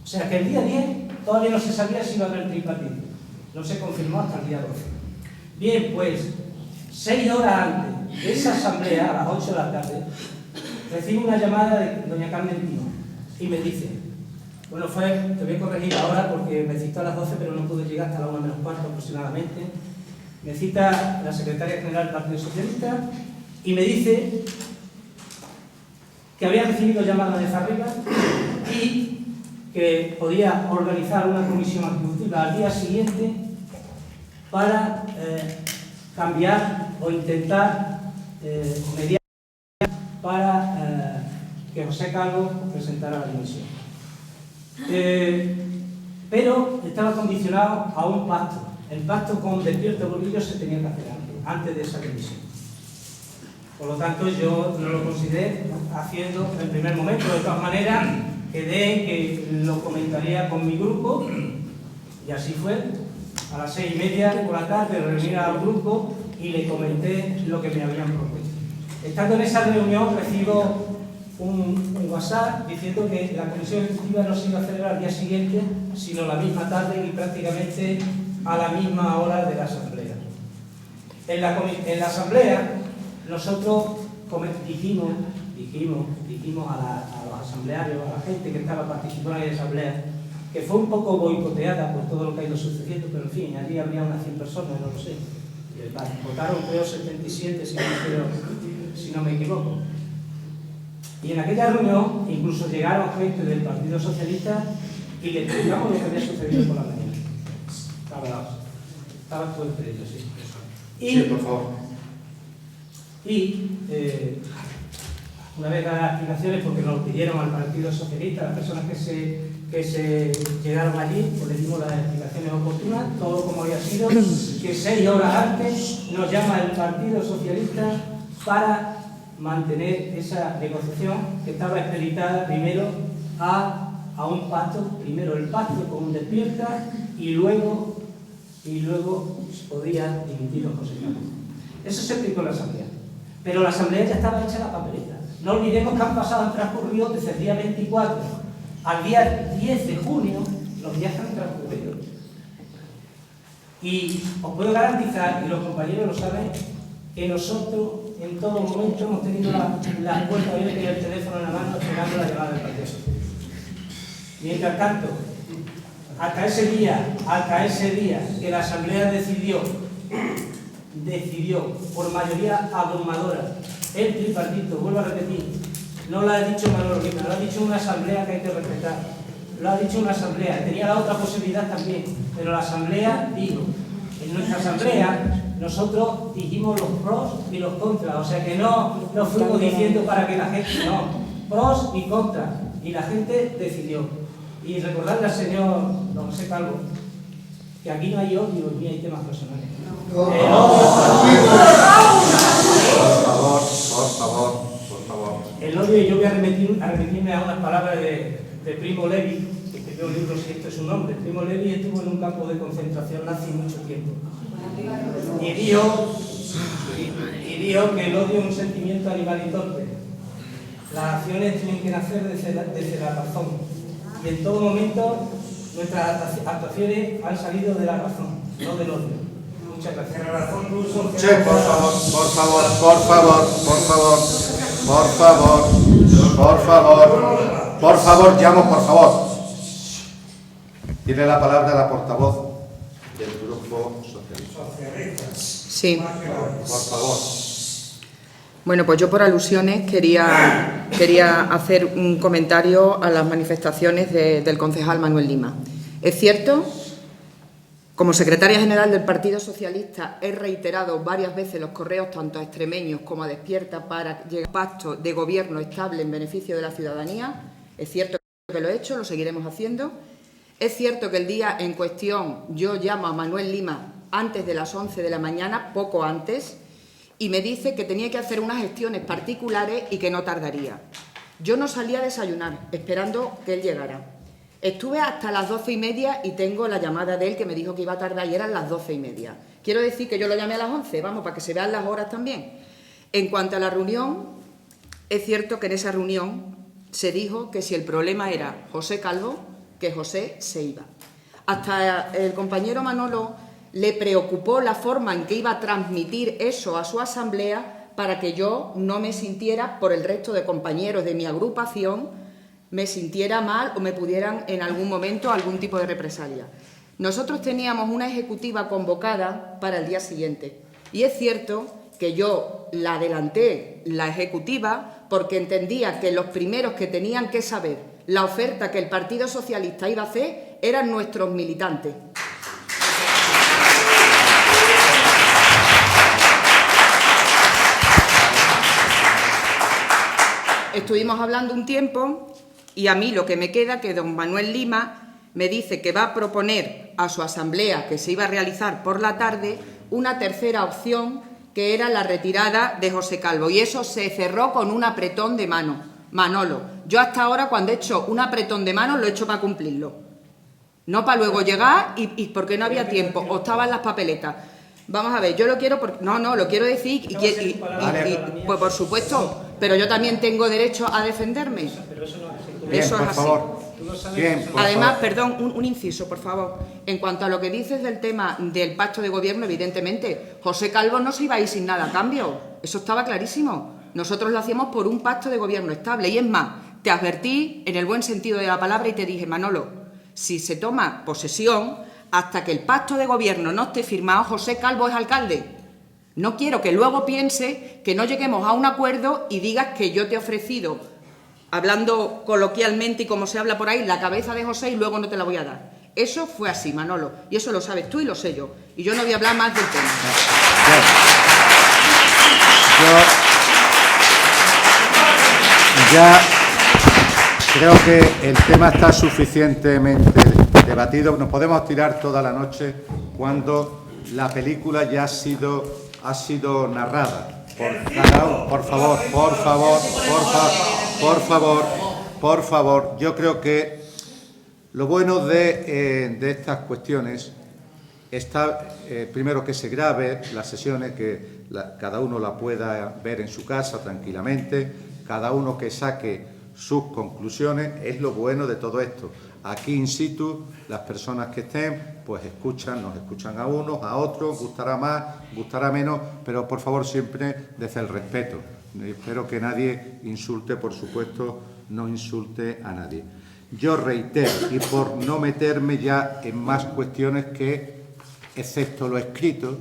O sea que el día 10 todavía no se sabía si iba a haber tripartito. No se confirmó hasta el día 12. Bien, pues 6 horas antes de esa asamblea, a las 8 de la tarde, recibo una llamada de doña Carmen Timón y me dice, bueno, te voy a corregir ahora porque me citó a las 12 pero no pude llegar hasta la 1 menos cuarto aproximadamente. Me cita la secretaria general del Partido Socialista y me dice que había recibido llamadas de Farriba y que podía organizar una comisión ejecutiva al día siguiente para cambiar o intentar mediar para que José Calvo presentara la dimisión. Pero estaba condicionado a un pacto. El pacto con Despierta Bolillo se tenía que hacer antes de esa dimisión. Por lo tanto, yo no lo consideré haciendo en primer momento. De todas maneras, quedé que lo comentaría con mi grupo y así fue. A las 6:30 por la tarde reuní al grupo y le comenté lo que me habían propuesto. Estando en esa reunión recibo un WhatsApp diciendo que la comisión ejecutiva no se iba a celebrar al día siguiente, sino la misma tarde y prácticamente a la misma hora de la asamblea. En la asamblea nosotros dijimos a los asamblearios, a la gente que estaba participando en la asamblea, que fue un poco boicoteada por todo lo que ha ido sucediendo, pero en fin, allí habría unas 100 personas, no lo sé. Votaron creo 77, si no me equivoco. Y en aquella reunión incluso llegaron gente del Partido Socialista y le explicamos lo que había sucedido por la mañana. Estaba todo entre ellos, sí. Sí, por favor. Y una vez dadas las explicaciones, porque nos lo pidieron al Partido Socialista, las personas que se llegaron allí, pues le dimos las explicaciones oportunas, todo como había sido, que 6 horas antes nos llama el Partido Socialista para mantener esa negociación que estaba expeditada primero a un pacto, primero el pacto con un Despierta y luego podía dimitir los José Calvo. Eso se explicó en la asamblea. Pero la asamblea ya estaba hecha la papeleta. No olvidemos que han transcurrido desde el día 24 al día 10 de junio, los días que han transcurrido. Y os puedo garantizar, y los compañeros lo saben, que nosotros en todo momento hemos tenido la puerta abierta y el teléfono en la mano esperando la llamada del Partido Socialista. Mientras tanto, hasta ese día que la asamblea decidió por mayoría abrumadora el tripartito, vuelvo a repetir, No lo ha dicho Manolo Lima, lo ha dicho una asamblea que hay que respetar. Lo ha dicho una asamblea. Tenía la otra posibilidad también, pero la asamblea dijo. En nuestra asamblea nosotros dijimos los pros y los contras, o sea que no fuimos diciendo para que la gente, no, pros y contras, y la gente decidió. Y recordarle al señor don José Calvo que aquí no hay odio ni hay temas personales. Por favor. El odio, y yo voy a remitirme a unas palabras de Primo Levi, que escribió un libro, si esto es su nombre. Primo Levi estuvo en un campo de concentración nazi mucho tiempo. Y dijo que el odio es un sentimiento animal y torpe. Las acciones tienen que nacer desde la razón. Y en todo momento nuestras actuaciones han salido de la razón, no del odio. Muchas gracias. La razón ruso. Che, por favor, llamo, por favor. Tiene la palabra la portavoz del Grupo Socialista. Sí. Por favor. Bueno, pues yo por alusiones quería hacer un comentario a las manifestaciones del concejal Manuel Lima. Es cierto, como secretaria general del Partido Socialista he reiterado varias veces los correos tanto a extremeños como a Despierta para llegar a un pacto de gobierno estable en beneficio de la ciudadanía. Es cierto que lo he hecho, lo seguiremos haciendo. Es cierto que el día en cuestión yo llamo a Manuel Lima antes de las 11 de la mañana, poco antes, y me dice que tenía que hacer unas gestiones particulares y que no tardaría. Yo no salí a desayunar, esperando que él llegara. Estuve hasta las 12:30 y tengo la llamada de él que me dijo que iba a tardar y eran las 12:30. Quiero decir que yo lo llamé a las 11, vamos, para que se vean las horas también. En cuanto a la reunión, es cierto que en esa reunión se dijo que si el problema era José Calvo, que José se iba. Hasta el compañero Manolo le preocupó la forma en que iba a transmitir eso a su asamblea para que yo no me sintiera, por el resto de compañeros de mi agrupación, me sintiera mal o me pudieran en algún momento algún tipo de represalia. Nosotros teníamos una ejecutiva convocada para el día siguiente y es cierto que yo la adelanté, la ejecutiva, porque entendía que los primeros que tenían que saber la oferta que el Partido Socialista iba a hacer eran nuestros militantes. Estuvimos hablando un tiempo y a mí lo que me queda que don Manuel Lima me dice que va a proponer a su asamblea que se iba a realizar por la tarde una tercera opción que era la retirada de José Calvo y eso se cerró con un apretón de mano. Manolo, yo hasta ahora cuando he hecho un apretón de mano lo he hecho para cumplirlo, no para luego llegar y porque no había tiempo o estaban las papeletas. Vamos a ver, yo lo quiero porque lo quiero decir y pues por supuesto, pero yo también tengo derecho a defenderme. Eso es así. Además, perdón, un inciso, por favor. En cuanto a lo que dices del tema del pacto de gobierno, evidentemente, José Calvo no se iba a ir sin nada a cambio. Eso estaba clarísimo. Nosotros lo hacíamos por un pacto de gobierno estable. Y es más, te advertí en el buen sentido de la palabra y te dije, Manolo, si se toma posesión, hasta que el pacto de gobierno no esté firmado, José Calvo es alcalde. No quiero que luego piense que no lleguemos a un acuerdo y digas que yo te he ofrecido, hablando coloquialmente y como se habla por ahí, la cabeza de José y luego no te la voy a dar. Eso fue así, Manolo, y eso lo sabes tú y lo sé yo. Y yo no voy a hablar más del tema. Ya creo que el tema está suficientemente debatido. Nos podemos tirar toda la noche cuando la película ya ha sido narrada. Por favor. Yo creo que lo bueno de estas cuestiones está, primero, que se grabe las sesiones, que cada uno la pueda ver en su casa tranquilamente, cada uno que saque sus conclusiones. Es lo bueno de todo esto. Aquí in situ, las personas que estén, pues nos escuchan a unos, a otros, gustará más, gustará menos, pero por favor siempre desde el respeto. Espero que nadie insulte, por supuesto, no insulte a nadie. Yo reitero, y por no meterme ya en más cuestiones que, excepto lo escrito,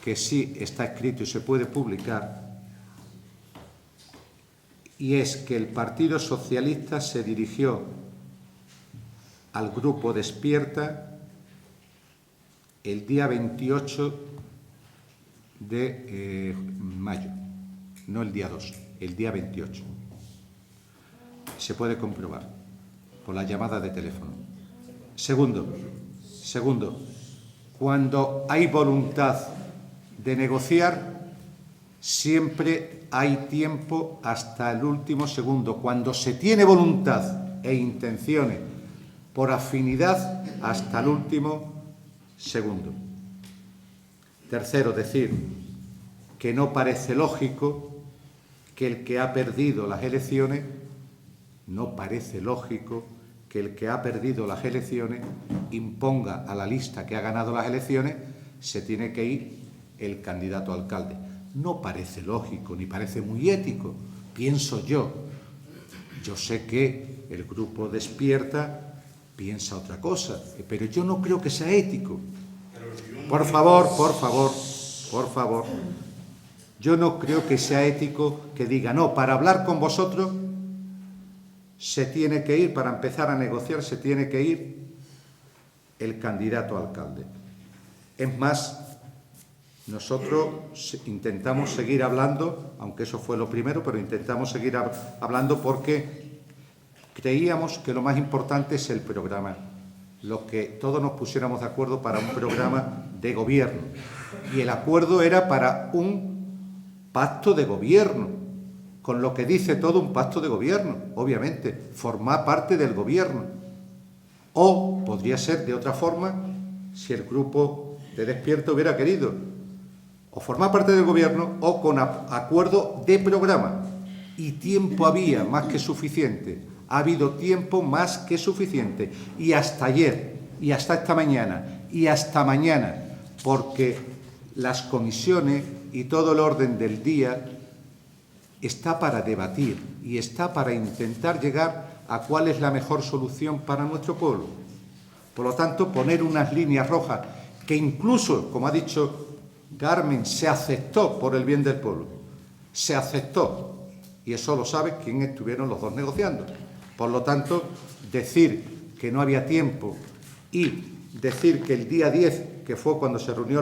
que sí está escrito y se puede publicar, y es que el Partido Socialista se dirigió al grupo Despierta el día 28 de mayo, no el día 2, el día 28. Se puede comprobar por la llamada de teléfono. Segundo, cuando hay voluntad de negociar, siempre hay tiempo hasta el último segundo. Cuando se tiene voluntad e intenciones por afinidad, hasta el último segundo. Tercero, decir que no parece lógico que el que ha perdido las elecciones, imponga a la lista que ha ganado las elecciones, se tiene que ir el candidato a alcalde. No parece lógico, ni parece muy ético, pienso yo. Yo sé que el grupo Despierta piensa otra cosa, pero yo no creo que sea ético. Por favor, yo no creo que sea ético que diga, no, para hablar con vosotros se tiene que ir, para empezar a negociar, se tiene que ir el candidato a alcalde. Es más, nosotros intentamos seguir hablando, aunque eso fue lo primero, pero intentamos seguir hablando porque creíamos que lo más importante es el programa, lo que todos nos pusiéramos de acuerdo para un programa de gobierno. Y el acuerdo era para un pacto de gobierno, con lo que dice todo un pacto de gobierno, obviamente, formar parte del gobierno. O podría ser de otra forma, si el grupo de Despierta hubiera querido, o formar parte del gobierno o con acuerdo de programa. Y tiempo había más que suficiente, ha habido tiempo más que suficiente. Y hasta ayer, y hasta esta mañana, y hasta mañana, porque las comisiones y todo el orden del día está para debatir y está para intentar llegar a cuál es la mejor solución para nuestro pueblo. Por lo tanto, poner unas líneas rojas que incluso, como ha dicho Carmen, se aceptó por el bien del pueblo. Se aceptó. Y eso lo sabe quién estuvieron los dos negociando. Por lo tanto, decir que no había tiempo y decir que el día 10, que fue cuando se reunió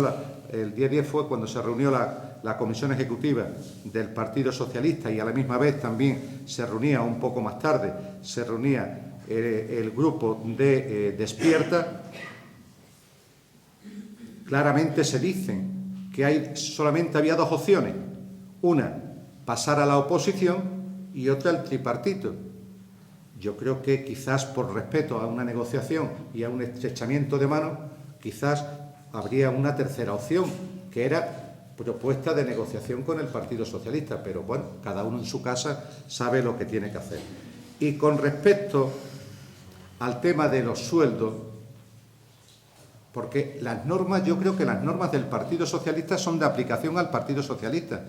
la Comisión Ejecutiva del Partido Socialista, y a la misma vez también se reunía un poco más tarde, se reunía el grupo de Despierta, claramente se dicen que solamente había dos opciones. Una, pasar a la oposición, y otra, el tripartito. Yo creo que quizás por respeto a una negociación y a un estrechamiento de manos, quizás habría una tercera opción, que era propuesta de negociación con el Partido Socialista, pero bueno, cada uno en su casa sabe lo que tiene que hacer. Y con respecto al tema de los sueldos, porque las normas, yo creo que las normas del Partido Socialista son de aplicación al Partido Socialista,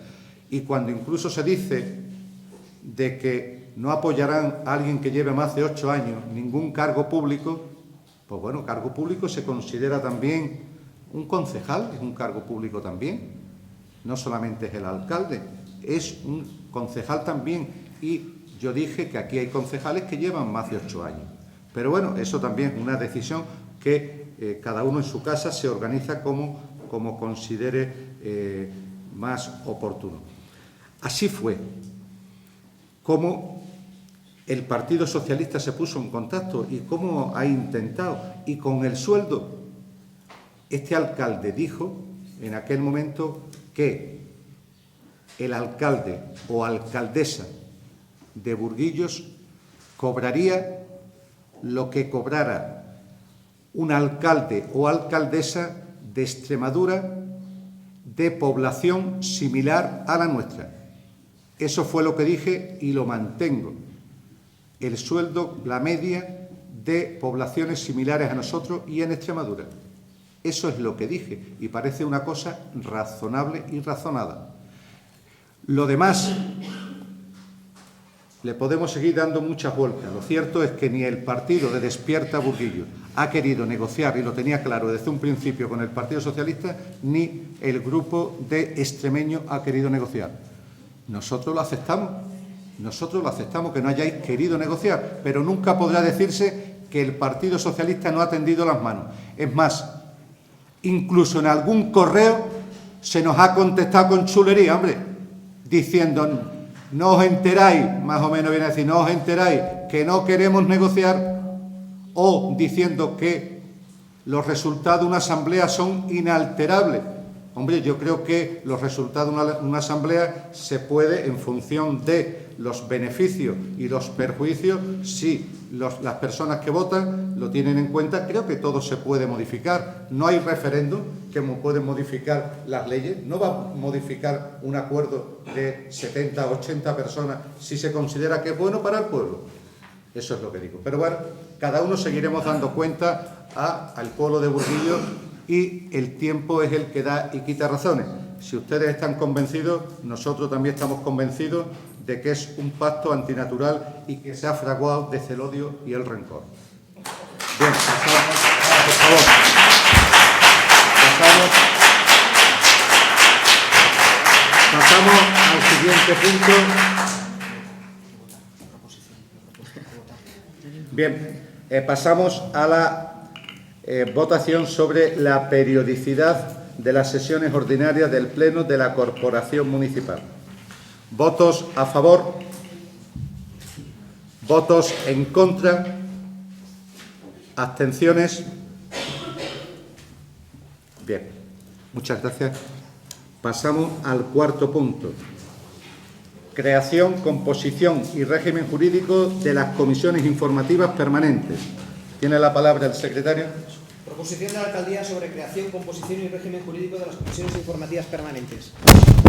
y cuando incluso se dice de que no apoyarán a alguien que lleve más de 8 años ningún cargo público, pues bueno, cargo público se considera también un concejal, es un cargo público también. No solamente es el alcalde, es un concejal también. Y yo dije que aquí hay concejales que llevan más de 8 años. Pero bueno, eso también es una decisión que cada uno en su casa se organiza como considere más oportuno. Así fue como el Partido Socialista se puso en contacto y cómo ha intentado. Y con el sueldo, este alcalde dijo en aquel momento que el alcalde o alcaldesa de Burguillos cobraría lo que cobrara un alcalde o alcaldesa de Extremadura de población similar a la nuestra. Eso fue lo que dije y lo mantengo. El sueldo, la media de poblaciones similares a nosotros y en Extremadura. Eso es lo que dije y parece una cosa razonable y razonada. Lo demás, le podemos seguir dando muchas vueltas. Lo cierto es que ni el partido de Despierta Burguillos ha querido negociar, y lo tenía claro desde un principio con el Partido Socialista, ni el grupo de extremeños ha querido negociar. Nosotros lo aceptamos nosotros lo aceptamos que no hayáis querido negociar, pero nunca podrá decirse que el Partido Socialista no ha tendido las manos. Es más, incluso en algún correo se nos ha contestado con chulería, hombre, diciendo, no os enteráis, más o menos viene a decir, no os enteráis que no queremos negociar, o diciendo que los resultados de una asamblea son inalterables. Hombre, yo creo que los resultados de una asamblea se puede, en función de los beneficios y los perjuicios, si las personas que votan lo tienen en cuenta, creo que todo se puede modificar. No hay referéndum que puede modificar las leyes, no va a modificar un acuerdo de 70 o 80 personas si se considera que es bueno para el pueblo. Eso es lo que digo. Pero bueno, cada uno seguiremos dando cuenta al pueblo de Burguillos y el tiempo es el que da y quita razones. Si ustedes están convencidos, nosotros también estamos convencidos de que es un pacto antinatural y que se ha fraguado desde el odio y el rencor. Bien, por favor. Pasamos al siguiente punto. Bien, pasamos a la votación sobre la periodicidad de las sesiones ordinarias del Pleno de la Corporación Municipal. ¿Votos a favor? ¿Votos en contra? ¿Abstenciones? Bien, muchas gracias. Pasamos al cuarto punto. Creación, composición y régimen jurídico de las comisiones informativas permanentes. ¿Tiene la palabra el secretario? Proposición de la Alcaldía sobre creación, composición y régimen jurídico de las comisiones informativas permanentes.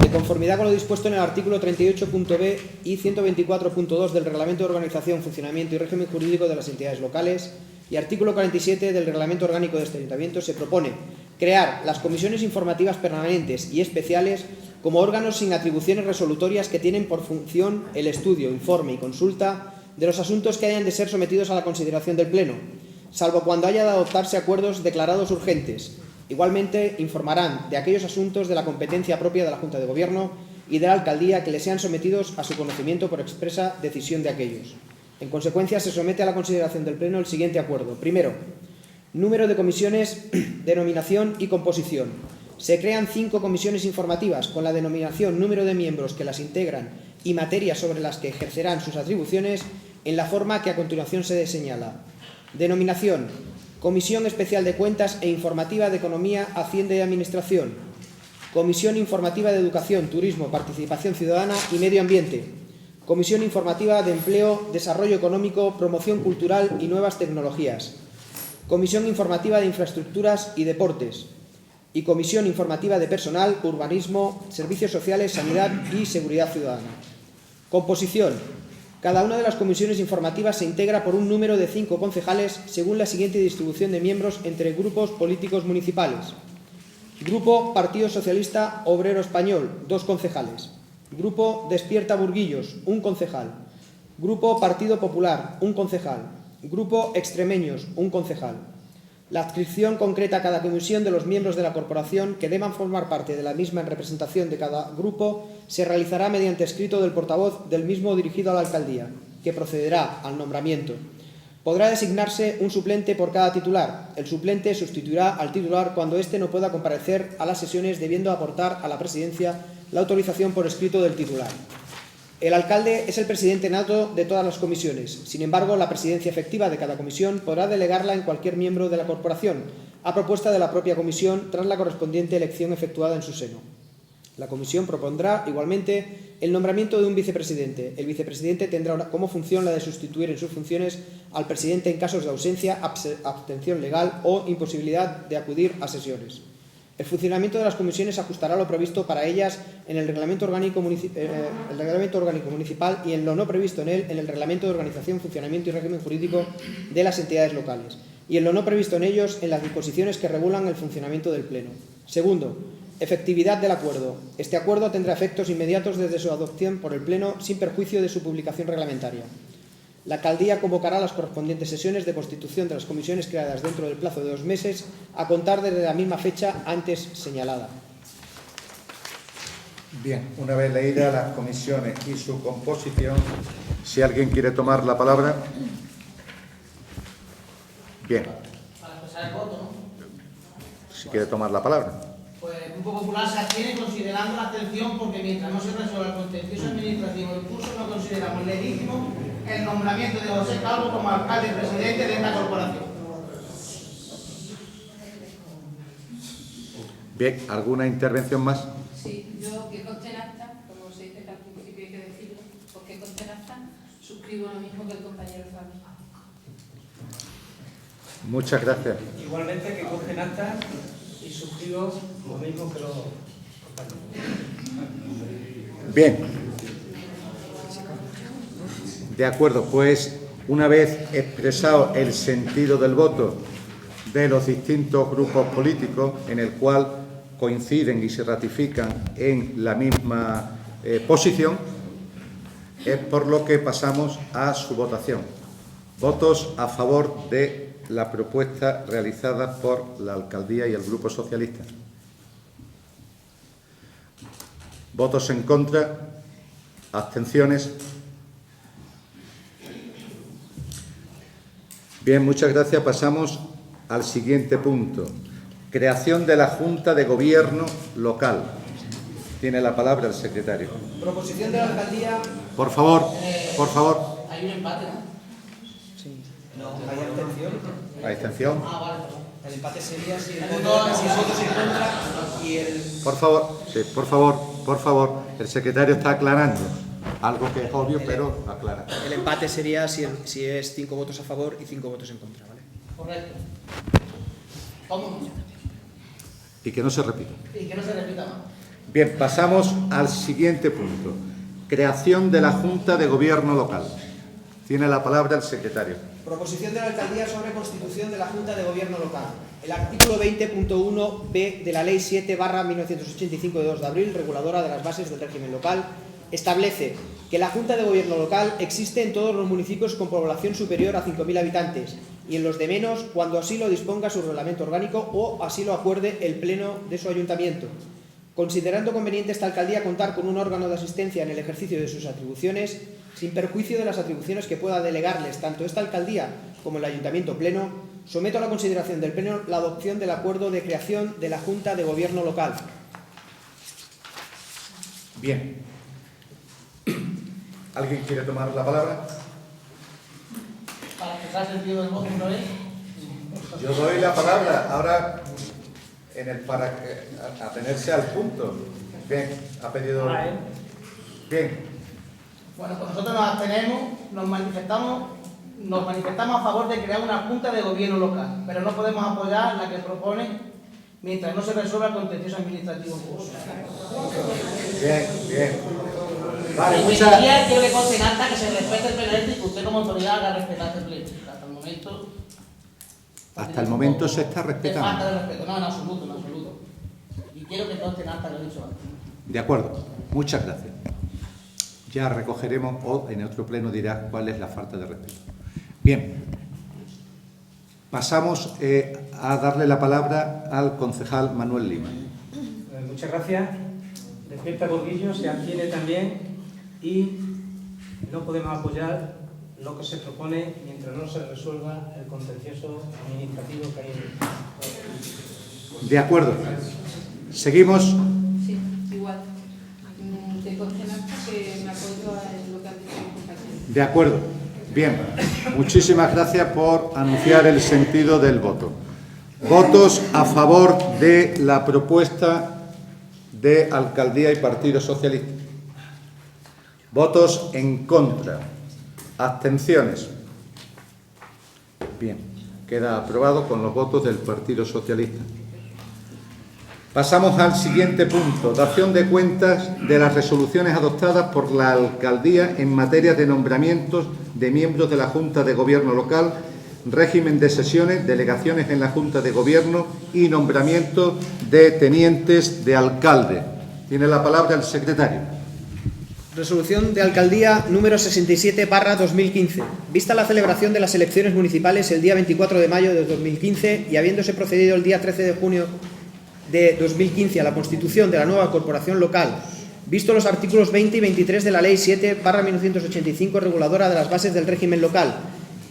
De conformidad con lo dispuesto en el artículo 38.b y 124.2 del Reglamento de Organización, Funcionamiento y Régimen Jurídico de las Entidades Locales y artículo 47 del Reglamento Orgánico de este Ayuntamiento, se propone crear las comisiones informativas permanentes y especiales como órganos sin atribuciones resolutorias que tienen por función el estudio, informe y consulta de los asuntos que hayan de ser sometidos a la consideración del Pleno, salvo cuando haya de adoptarse acuerdos declarados urgentes. Igualmente, informarán de aquellos asuntos de la competencia propia de la Junta de Gobierno y de la Alcaldía que les sean sometidos a su conocimiento por expresa decisión de aquellos. En consecuencia, se somete a la consideración del Pleno el siguiente acuerdo. Primero, número de comisiones, denominación y composición. Se crean 5 comisiones informativas con la denominación, número de miembros que las integran y materias sobre las que ejercerán sus atribuciones en la forma que a continuación se señala. Denominación: Comisión Especial de Cuentas e Informativa de Economía, Hacienda y Administración. Comisión Informativa de Educación, Turismo, Participación Ciudadana y Medio Ambiente. Comisión Informativa de Empleo, Desarrollo Económico, Promoción Cultural y Nuevas Tecnologías. Comisión Informativa de Infraestructuras y Deportes. Y Comisión Informativa de Personal, Urbanismo, Servicios Sociales, Sanidad y Seguridad Ciudadana. Composición: cada una de las comisiones informativas se integra por un número de 5 concejales según la siguiente distribución de miembros entre grupos políticos municipales. Grupo Partido Socialista Obrero Español, 2 concejales. Grupo Despierta Burguillos, 1 concejal. Grupo Partido Popular, 1 concejal. Grupo Extremeños, 1 concejal. La adscripción concreta a cada comisión de los miembros de la corporación que deban formar parte de la misma en representación de cada grupo se realizará mediante escrito del portavoz del mismo dirigido a la alcaldía, que procederá al nombramiento. Podrá designarse un suplente por cada titular. El suplente sustituirá al titular cuando éste no pueda comparecer a las sesiones, debiendo aportar a la presidencia la autorización por escrito del titular. El alcalde es el presidente nato de todas las comisiones. Sin embargo, la presidencia efectiva de cada comisión podrá delegarla en cualquier miembro de la corporación, a propuesta de la propia comisión, tras la correspondiente elección efectuada en su seno. La comisión propondrá, igualmente, el nombramiento de un vicepresidente. El vicepresidente tendrá como función la de sustituir en sus funciones al presidente en casos de ausencia, abstención legal o imposibilidad de acudir a sesiones. El funcionamiento de las comisiones ajustará lo previsto para ellas en el Reglamento Orgánico Municipal y en lo no previsto en él en el Reglamento de Organización, Funcionamiento y Régimen Jurídico de las Entidades Locales y en lo no previsto en ellos en las disposiciones que regulan el funcionamiento del Pleno. Segundo, efectividad del acuerdo. Este acuerdo tendrá efectos inmediatos desde su adopción por el Pleno sin perjuicio de su publicación reglamentaria. La Alcaldía convocará las correspondientes sesiones de constitución de las comisiones creadas dentro del plazo de 2 meses a contar desde la misma fecha antes señalada. Bien, una vez leídas las comisiones y su composición, si alguien quiere tomar la palabra. Bien. Para expresar el voto, ¿no? Si quiere tomar la palabra. Pues el Grupo Popular se abstiene considerando la abstención porque mientras no se resuelva el contencioso administrativo del curso no consideramos legítimo el nombramiento de José Calvo como alcalde y presidente de esta corporación. Bien, ¿alguna intervención más? Sí, yo que conste en acta, como se dice que al principio hay que decirlo, porque conste en acta, suscribo lo mismo que el compañero Fabi. Muchas gracias. Igualmente que conste en acta y suscribo lo mismo que los compañeros. Bien. De acuerdo, pues una vez expresado el sentido del voto de los distintos grupos políticos en el cual coinciden y se ratifican en la misma posición, es por lo que pasamos a su votación. Votos a favor de la propuesta realizada por la Alcaldía y el Grupo Socialista. Votos en contra, abstenciones. Bien, muchas gracias. Pasamos al siguiente punto. Creación de la Junta de Gobierno Local. Tiene la palabra el secretario. Proposición de la Alcaldía. Por favor, por favor. Hay un empate, ¿no? Sí. No, hay abstención. ¿Hay abstención? Ah, vale, perdón. El empate sería si el votos en contra y el... Por favor, sí, por favor. El secretario está aclarando algo que es obvio, pero aclara. El empate sería si es 5 votos a favor y 5 votos en contra, ¿vale? Correcto. ¿Cómo? Y que no se repita. Y que no se repita más. Bien, pasamos al siguiente punto. Creación de la Junta de Gobierno Local. Tiene la palabra el secretario. Proposición de la Alcaldía sobre constitución de la Junta de Gobierno Local. El artículo 20.1b de la Ley 7/1985 de 2 de abril, reguladora de las bases del régimen local, establece que la Junta de Gobierno Local existe en todos los municipios con población superior a 5.000 habitantes y en los de menos cuando así lo disponga su reglamento orgánico o así lo acuerde el Pleno de su ayuntamiento. Considerando conveniente esta Alcaldía contar con un órgano de asistencia en el ejercicio de sus atribuciones, sin perjuicio de las atribuciones que pueda delegarles tanto esta Alcaldía como el Ayuntamiento Pleno, someto a la consideración del Pleno la adopción del acuerdo de creación de la Junta de Gobierno Local. Bien. ¿Alguien quiere tomar la palabra? Para expresar el sentido del voto una vez. Yo doy la palabra. Ahora, para atenerse al punto. Bien, ha pedido... Bien. Bueno, pues nosotros nos abstenemos, nos manifestamos a favor de crear una Junta de Gobierno Local, pero no podemos apoyar la que propone mientras no se resuelva el contencioso administrativo en curso. Bien. Vale, quiero que conste en acta que se respete el pleno y que usted como autoridad haga respetar el pleno. Hasta el momento se está respetando. Falta de respeto, no, en absoluto. Y quiero que conste en acta lo he dicho antes. De acuerdo, muchas gracias. Ya recogeremos o en otro pleno dirá cuál es la falta de respeto. Bien, pasamos a darle la palabra al concejal Manuel Lima. Muchas gracias. Despierta Gordillo se abstiene también y no podemos apoyar lo que se propone mientras no se resuelva el contencioso administrativo que hay en el... De acuerdo. Seguimos. Sí, igual. Te conste en acta que me apoyo a lo que ha dicho el compañero. De acuerdo. Bien. Muchísimas gracias por anunciar el sentido del voto. Votos a favor de la propuesta de Alcaldía y Partido Socialista. Votos en contra. Abstenciones. Bien. Queda aprobado con los votos del Partido Socialista. Pasamos al siguiente punto, dación de cuentas de las resoluciones adoptadas por la Alcaldía en materia de nombramientos de miembros de la Junta de Gobierno Local, régimen de sesiones, delegaciones en la Junta de Gobierno y nombramiento de tenientes de alcalde. Tiene la palabra el secretario. Resolución de Alcaldía número 67/2015. Vista la celebración de las elecciones municipales el día 24 de mayo de 2015 y habiéndose procedido el día 13 de junio de 2015 a la constitución de la nueva corporación local visto los artículos 20 y 23 de la Ley 7/1985 reguladora de las bases del régimen local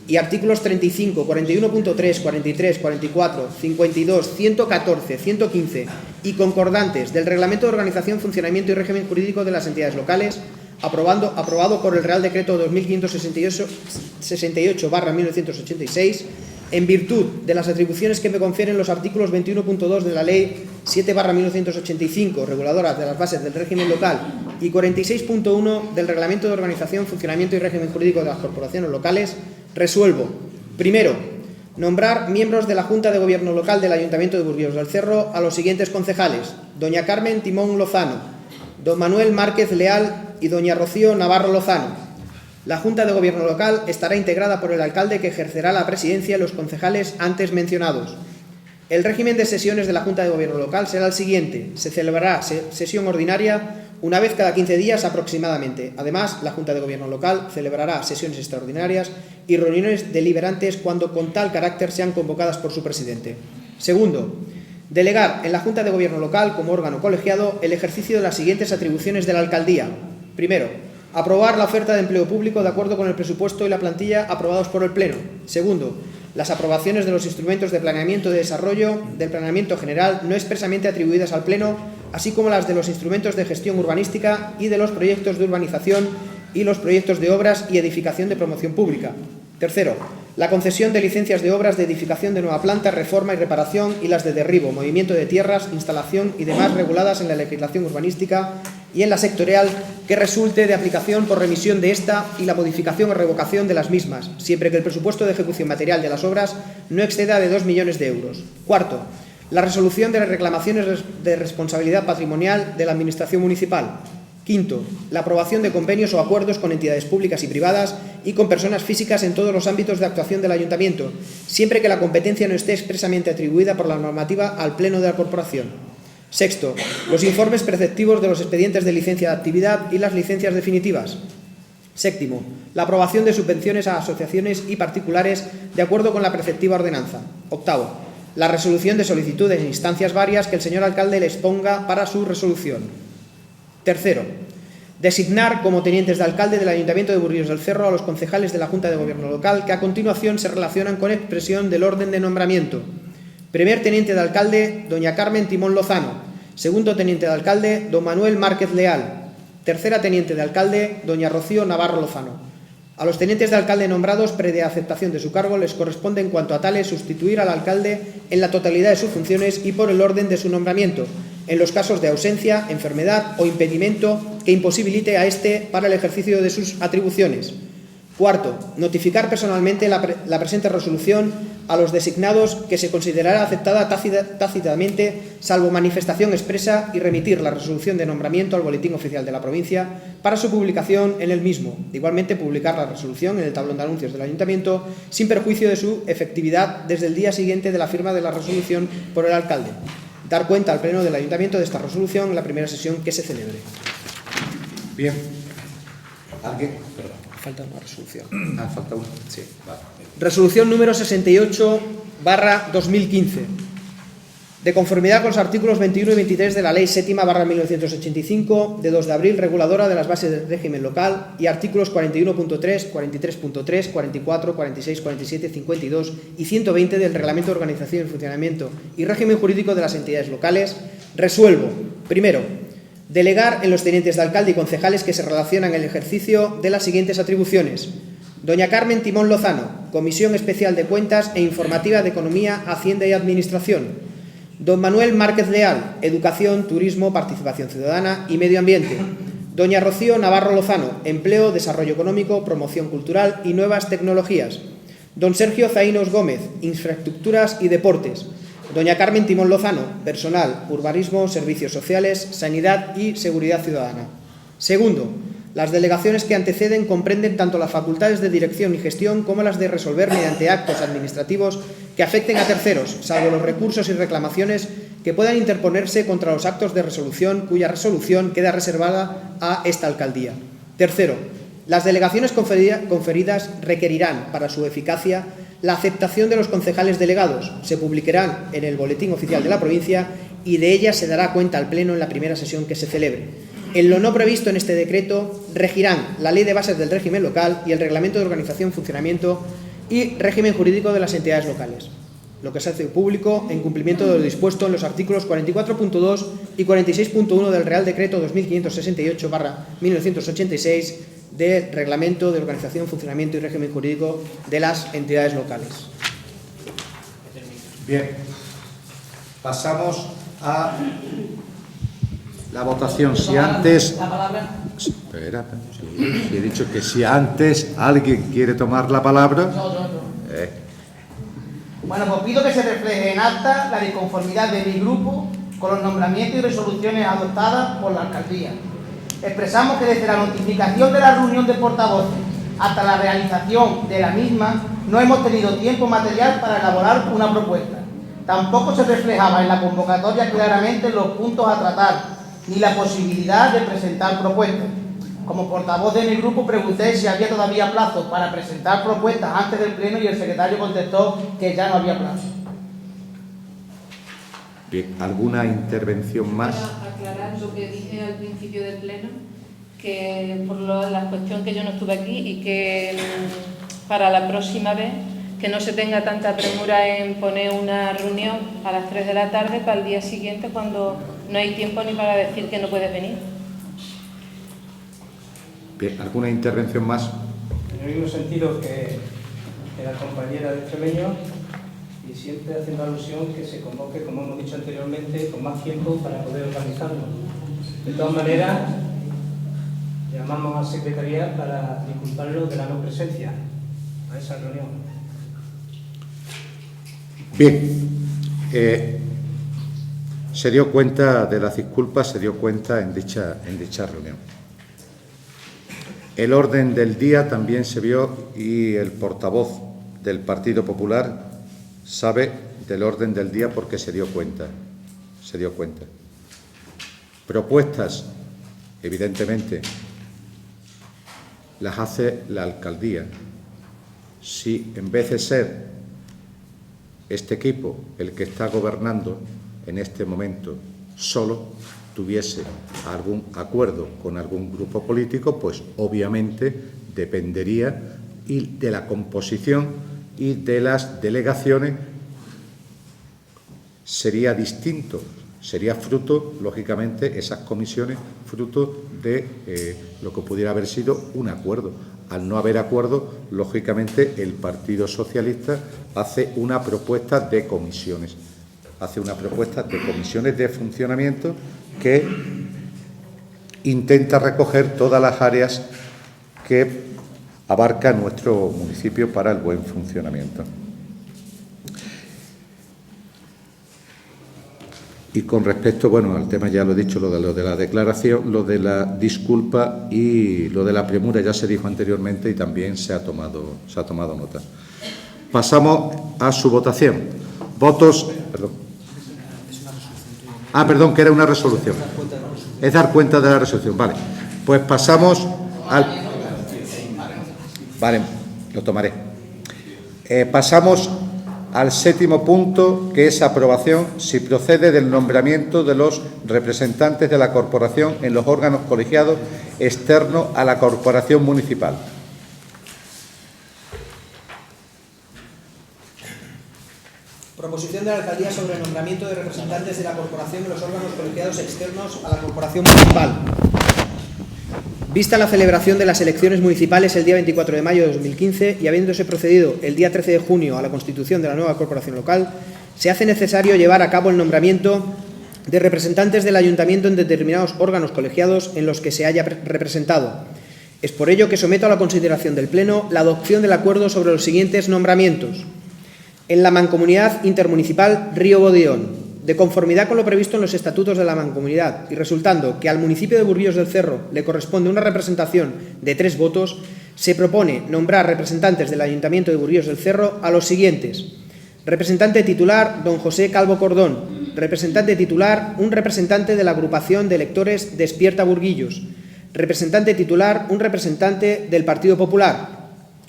y artículos 35, 41.3, 43, 44, 52, 114, 115 y concordantes del Reglamento de Organización, Funcionamiento y Régimen Jurídico de las Entidades Locales, aprobado por el Real Decreto 2568/1986, en virtud de las atribuciones que me confieren los artículos 21.2 de la Ley 7/1985, reguladora de las bases del régimen local, y 46.1 del Reglamento de Organización, Funcionamiento y Régimen Jurídico de las Corporaciones Locales, resuelvo: primero, nombrar miembros de la Junta de Gobierno Local del Ayuntamiento de Burguillos del Cerro a los siguientes concejales: doña Carmen Timón Lozano, don Manuel Márquez Leal y doña Rocío Navarro Lozano. La Junta de Gobierno Local estará integrada por el alcalde, que ejercerá la presidencia, y los concejales antes mencionados. El régimen de sesiones de la Junta de Gobierno Local será el siguiente: se celebrará sesión ordinaria una vez cada 15 días aproximadamente. Además, la Junta de Gobierno Local celebrará sesiones extraordinarias y reuniones deliberantes cuando con tal carácter sean convocadas por su presidente. Segundo, delegar en la Junta de Gobierno Local, como órgano colegiado, el ejercicio de las siguientes atribuciones de la alcaldía. Primero, aprobar la oferta de empleo público de acuerdo con el presupuesto y la plantilla aprobados por el Pleno. Segundo, las aprobaciones de los instrumentos de planeamiento y desarrollo del planeamiento general no expresamente atribuidas al Pleno, así como las de los instrumentos de gestión urbanística y de los proyectos de urbanización y los proyectos de obras y edificación de promoción pública. Tercero, la concesión de licencias de obras de edificación de nueva planta, reforma y reparación, y las de derribo, movimiento de tierras, instalación y demás reguladas en la legislación urbanística y en la sectorial que resulte de aplicación por remisión de esta, y la modificación o revocación de las mismas, siempre que el presupuesto de ejecución material de las obras no exceda de 2 millones de euros. Cuarto, la resolución de las reclamaciones de responsabilidad patrimonial de la Administración municipal. Quinto, la aprobación de convenios o acuerdos con entidades públicas y privadas y con personas físicas en todos los ámbitos de actuación del Ayuntamiento, siempre que la competencia no esté expresamente atribuida por la normativa al Pleno de la Corporación. Sexto, los informes preceptivos de los expedientes de licencia de actividad y las licencias definitivas. Séptimo, la aprobación de subvenciones a asociaciones y particulares de acuerdo con la preceptiva ordenanza. Octavo, la resolución de solicitudes en instancias varias que el señor alcalde les ponga para su resolución. Tercero, designar como tenientes de alcalde del Ayuntamiento de Burguillos del Cerro a los concejales de la Junta de Gobierno Local, que a continuación se relacionan con expresión del orden de nombramiento. Primer teniente de alcalde, doña Carmen Timón Lozano. Segundo teniente de alcalde, don Manuel Márquez Leal. Tercera teniente de alcalde, doña Rocío Navarro Lozano. A los tenientes de alcalde nombrados, previa aceptación de su cargo, les corresponde, en cuanto a tales, sustituir al alcalde en la totalidad de sus funciones y por el orden de su nombramiento, en los casos de ausencia, enfermedad o impedimento que imposibilite a éste para el ejercicio de sus atribuciones. Cuarto, notificar personalmente la presente resolución a los designados, que se considerará aceptada tácitamente, salvo manifestación expresa, y remitir la resolución de nombramiento al Boletín Oficial de la Provincia para su publicación en el mismo. Igualmente, publicar la resolución en el tablón de anuncios del Ayuntamiento, sin perjuicio de su efectividad desde el día siguiente de la firma de la resolución por el alcalde. Dar cuenta al Pleno del Ayuntamiento de esta resolución en la primera sesión que se celebre. Bien. ¿Alguien? Perdón. Falta una resolución. Falta una. Sí. Vale. Resolución número 68/2015. De conformidad con los artículos 21 y 23 de la Ley 7/1985, de 2 de abril, reguladora de las bases del régimen local, y artículos 41.3, 43.3, 44, 46, 47, 52 y 120 del Reglamento de Organización y Funcionamiento y Régimen Jurídico de las Entidades Locales, resuelvo: primero, delegar en los tenientes de alcalde y concejales que se relacionan en el ejercicio de las siguientes atribuciones: doña Carmen Timón Lozano, Comisión Especial de Cuentas e Informativa de Economía, Hacienda y Administración; don Manuel Márquez Leal, Educación, Turismo, Participación Ciudadana y Medio Ambiente; doña Rocío Navarro Lozano, Empleo, Desarrollo Económico, Promoción Cultural y Nuevas Tecnologías; don Sergio Zaínos Gómez, Infraestructuras y Deportes; doña Carmen Timón Lozano, Personal, Urbanismo, Servicios Sociales, Sanidad y Seguridad Ciudadana. Segundo, las delegaciones que anteceden comprenden tanto las facultades de dirección y gestión como las de resolver mediante actos administrativos que afecten a terceros, salvo los recursos y reclamaciones que puedan interponerse contra los actos de resolución cuya resolución queda reservada a esta alcaldía. Tercero, las delegaciones conferidas requerirán, para su eficacia, la aceptación de los concejales delegados. Se publicarán en el Boletín Oficial de la Provincia y de ellas se dará cuenta al Pleno en la primera sesión que se celebre. en lo no previsto en este decreto, regirán la Ley de Bases del Régimen Local y el Reglamento de Organización, Funcionamiento y Régimen Jurídico de las Entidades Locales, lo que se hace público en cumplimiento de lo dispuesto en los artículos 44.2 y 46.1 del Real Decreto 2568/1986 del Reglamento de Organización, Funcionamiento y Régimen Jurídico de las Entidades Locales. Bien, pasamos a la votación. Si antes... La palabra. Espera, si he dicho que si antes alguien quiere tomar la palabra... Bueno, pues pido que se refleje en acta la disconformidad de mi grupo con los nombramientos y resoluciones adoptadas por la alcaldía. Expresamos que desde la notificación de la reunión de portavoces hasta la realización de la misma no hemos tenido tiempo material para elaborar una propuesta. Tampoco se reflejaba en la convocatoria claramente los puntos a tratar, ni la posibilidad de presentar propuestas. Como portavoz de mi grupo pregunté si había todavía plazo para presentar propuestas antes del pleno y el secretario contestó que ya no había plazo. Bien, ¿alguna intervención más? Para aclarar lo que dije al principio del pleno, que por la cuestión que yo no estuve aquí y que para la próxima vez que no se tenga tanta premura en poner una reunión a las 3 de la tarde para el día siguiente cuando no hay tiempo ni para decir que no puedes venir. Bien, ¿alguna intervención más? En el mismo sentido que la compañera de Extremeño, y siempre haciendo alusión que se convoque, como hemos dicho anteriormente, con más tiempo para poder organizarlo. De todas maneras, llamamos a Secretaría para disculparlo de la no presencia a esa reunión. Bien, se dio cuenta de las disculpas, se dio cuenta en dicha reunión. El orden del día también se vio y el portavoz del Partido Popular sabe del orden del día porque se dio cuenta. Propuestas, evidentemente, las hace la alcaldía. Si en vez de ser este equipo el que está gobernando en este momento solo tuviese algún acuerdo con algún grupo político, pues obviamente dependería de la composición y de las delegaciones, sería distinto, sería fruto, lógicamente, esas comisiones, fruto de lo que pudiera haber sido un acuerdo. Al no haber acuerdo, lógicamente, el Partido Socialista hace una propuesta de comisiones. Hace una propuesta de comisiones de funcionamiento que intenta recoger todas las áreas que abarca nuestro municipio para el buen funcionamiento. Y con respecto, bueno, al tema ya lo he dicho, lo de la declaración, lo de la disculpa y lo de la premura ya se dijo anteriormente y también se ha tomado nota. Pasamos a su votación. Votos... Perdón, que era una resolución. Es dar cuenta de la resolución. Vale. Pues pasamos al... Vale, lo tomaré. Pasamos al séptimo punto, que es aprobación, si procede, del nombramiento de los representantes de la corporación en los órganos colegiados externos a la corporación municipal. Proposición de la Alcaldía sobre el nombramiento de representantes de la corporación en los órganos colegiados externos a la corporación municipal. Vista la celebración de las elecciones municipales el día 24 de mayo de 2015 y habiéndose procedido el día 13 de junio a la constitución de la nueva corporación local, se hace necesario llevar a cabo el nombramiento de representantes del ayuntamiento en determinados órganos colegiados en los que se haya representado. Es por ello que someto a la consideración del Pleno la adopción del acuerdo sobre los siguientes nombramientos. En la Mancomunidad Intermunicipal Río Bodeón, de conformidad con lo previsto en los estatutos de la Mancomunidad y resultando que al municipio de Burguillos del Cerro le corresponde una representación de 3 votos, se propone nombrar representantes del Ayuntamiento de Burguillos del Cerro a los siguientes. Representante titular, don José Calvo Cordón. Representante titular, un representante de la agrupación de electores Despierta Burguillos. Representante titular, un representante del Partido Popular.